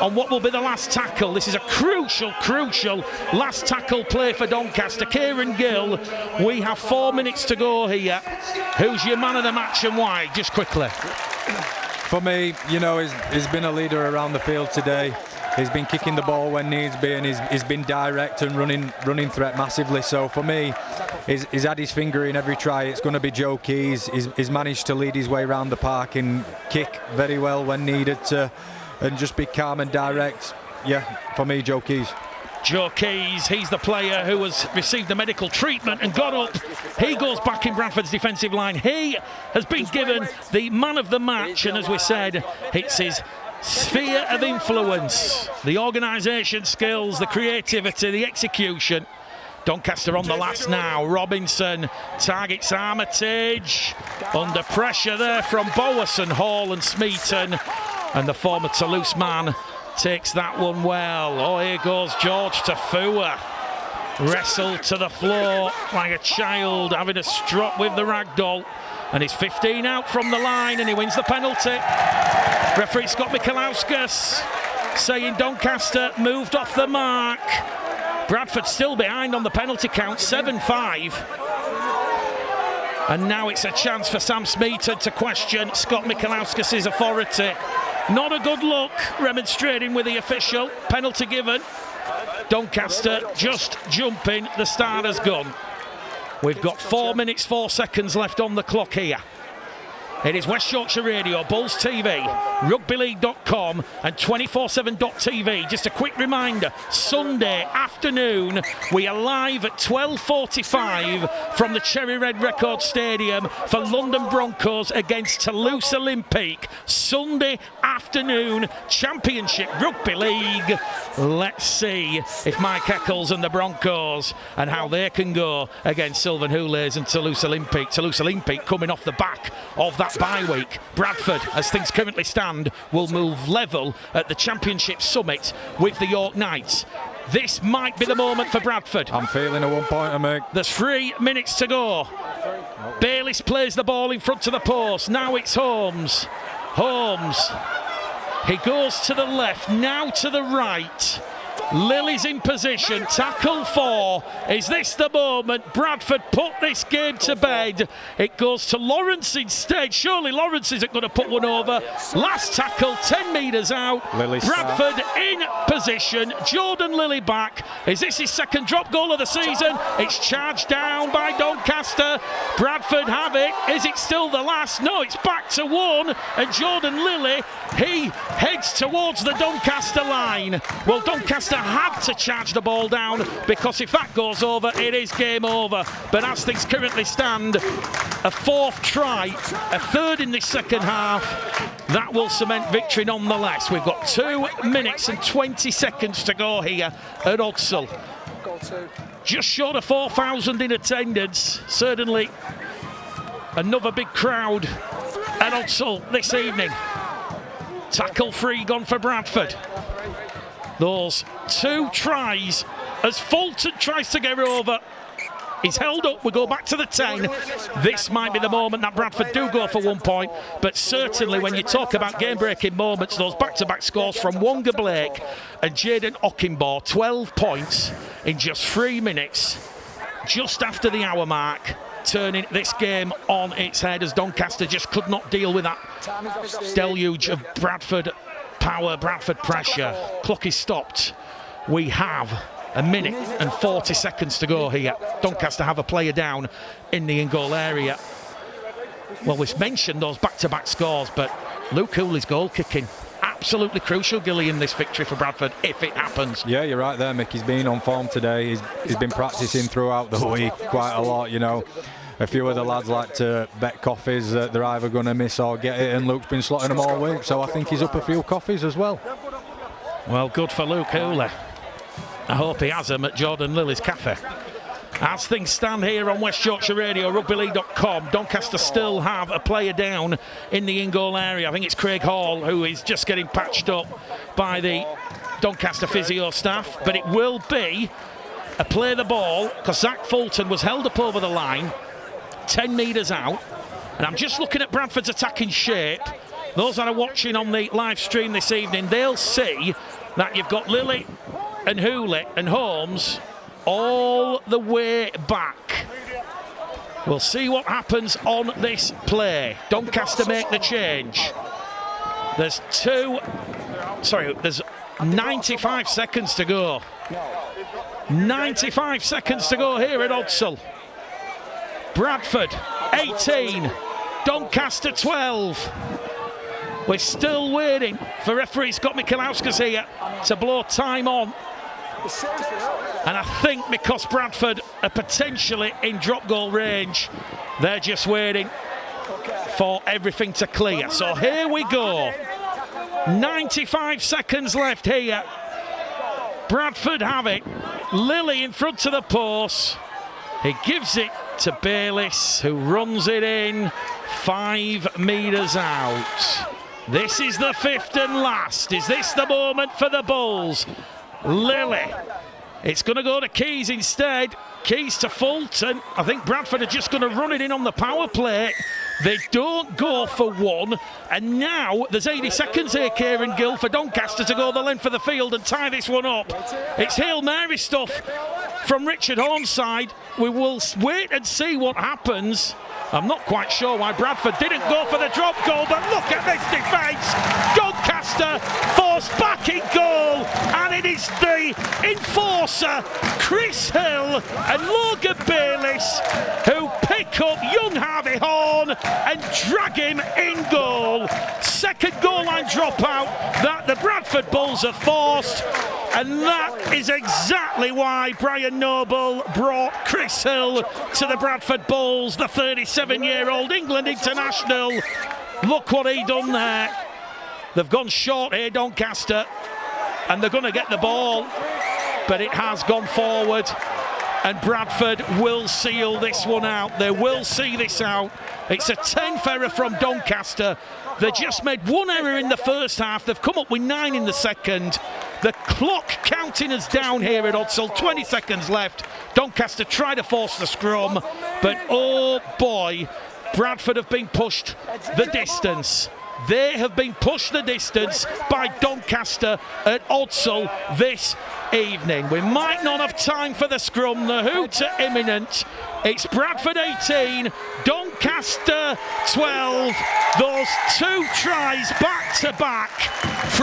on what will be the last tackle. This is a crucial last tackle play for Doncaster. Kieran Gill, we have 4 minutes to go here. Who's your man of the match and why? Just quickly. For me, you know, he's been a leader around the field today. He's been kicking the ball when needs be, and he's been direct and running threat massively. So for me, he's had his finger in every try. It's going to be Joe Keys. He's managed to lead his way around the park and kick very well when needed to, and just be calm and direct. Yeah, for me, Joe Keys. Joe Keys, he's the player who has received the medical treatment and got up. He goes back in Bradford's defensive line. He has been given the man of the match, and as we said, it's his sphere of influence, the organisation skills, the creativity, the execution. Doncaster on the last now. Robinson targets Armitage. Under pressure there from Bowerson, Hall and Smeaton. And the former Toulouse man takes that one well. Oh, here goes George Tafua. Wrestled to the floor like a child having a strop with the ragdoll. And he's 15 out from the line and he wins the penalty. Referee Scott Michalauskas saying Doncaster moved off the mark. Bradford still behind on the penalty count, 7-5. And now it's a chance for Sam Smeaton to question Scott Michalauskas' authority. Not a good look, remonstrating with the official. Penalty given. Doncaster just jumping the starter's gun. We've got 4 minutes, 4 seconds left on the clock here. It is West Yorkshire Radio, Bulls TV, rugbyleague.com and 247.tv. Just a quick reminder, Sunday afternoon, we are live at 12:45 from the Cherry Red Record Stadium for London Broncos against Toulouse Olympique. Sunday afternoon, Championship Rugby League. Let's see if Mike Eccles and the Broncos and how they can go against Sylvan Houlays and Toulouse Olympique. Toulouse Olympique coming off the back of that bye week. Bradford, as things currently stand, will move level at the Championship Summit with the York Knights. This might be the moment for Bradford. I'm feeling a one-pointer, mate. There's 3 minutes to go. Bayliss plays the ball in front of the post. Now it's Holmes. Holmes. He goes to the left, now to the right. Lily's in position, tackle 4. Is this the moment? Bradford put this game to bed. It goes to Lawrence instead. Surely Lawrence isn't going to put one over. Last tackle, 10 metres out. Bradford in position. Jordan Lilly back. Is this his second drop goal of the season? It's charged down by Doncaster. Bradford have it. Is it still the last? No, it's back to 1. And Jordan Lilly, he heads towards the Doncaster line. Well, Doncaster had to charge the ball down, because if that goes over, it is game over. But as things currently stand, a 4th try, a 3rd in the second half, that will cement victory nonetheless. We've got 2 minutes and 20 seconds to go here at Odsal. Just short of 4,000 in attendance. Certainly another big crowd at Odsal this evening. Tackle 3 gone for Bradford. Those 2 tries, as Fulton tries to get over, he's held up. We go back to the 10. This might be the moment that Bradford do go for 1 point, but certainly when you talk about game-breaking moments, those back-to-back scores from Wonga Blake and Jaden Ockimbaugh, 12 points in just 3 minutes, just after the hour mark, turning this game on its head as Doncaster just could not deal with that deluge of Bradford power, Bradford pressure. Clock is stopped. We have a minute and 40 seconds to go here. Doncaster have a player down in the in-goal area. Well, we've mentioned those back-to-back scores, but Luke Hooley's goal kicking, absolutely crucial, Gilly, in this victory for Bradford, if it happens. Yeah, you're right there, Mick. He's been on form today. He's been practising throughout the week quite a lot, you know. A few of the lads like to bet coffees that they're either going to miss or get it, and Luke's been slotting them all week, so I think he's up a few coffees as well. Well, good for Luke Hooley. I hope he has them at Jordan Lilly's cafe. As things stand here on West Yorkshire Radio, rugbyleague.com, Doncaster still have a player down in the in-goal area. I think it's Craig Hall, who is just getting patched up by the Doncaster physio staff, but it will be a play the ball, because Zach Fulton was held up over the line, 10 metres out, and I'm just looking at Bradford's attacking shape. Those that are watching on the live stream this evening, they'll see that you've got Lilly and Hooley and Holmes all the way back. We'll see what happens on this play. Doncaster make the change. There's 95 seconds to go. 95 seconds to go here at Odsal. Bradford 18, Doncaster 12. We're still waiting for referee Scott Michalauskas here to blow time on. And I think because Bradford are potentially in drop goal range, they're just waiting for everything to clear. So here we go. 95 seconds left here. Bradford have it. Lilly in front of the post. He gives it to Bayliss, who runs it in 5 metres out. This is the 5th and last. Is this the moment for the Bulls? Lilly. It's going to go to Keys instead. Keys to Fulton. I think Bradford are just going to run it in on the power play. They don't go for 1. And now there's 80 seconds here, Kieran Gill, for Doncaster to go the length of the field and tie this one up. It's Hail Mary stuff from Richard Horn's side. We will wait and see what happens. I'm not quite sure why Bradford didn't go for the drop goal, but look at this defence. Doncaster Doncaster forced back in goal, and it is the enforcer, Chris Hill and Logan Bayliss, who pick up young Harvey Horn and drag him in goal. Second goal line dropout that the Bradford Bulls have forced, and that is exactly why Brian Noble brought Chris Hill to the Bradford Bulls, the 37-year-old England international. Look what he done there. They've gone short here, Doncaster, and they're going to get the ball, but it has gone forward, and Bradford will seal this one out. They will see this out. It's a 10th error from Doncaster. They just made one error in the first half. They've come up with 9 in the second. The clock counting us down here at Odsal. 20 seconds left. Doncaster try to force the scrum, but oh boy, Bradford have been pushed the distance. They have been pushed the distance by Doncaster at Odsal this evening. We might not have time for the scrum. The hoots are imminent. It's Bradford 18, Doncaster 12. Those 2 tries back to back.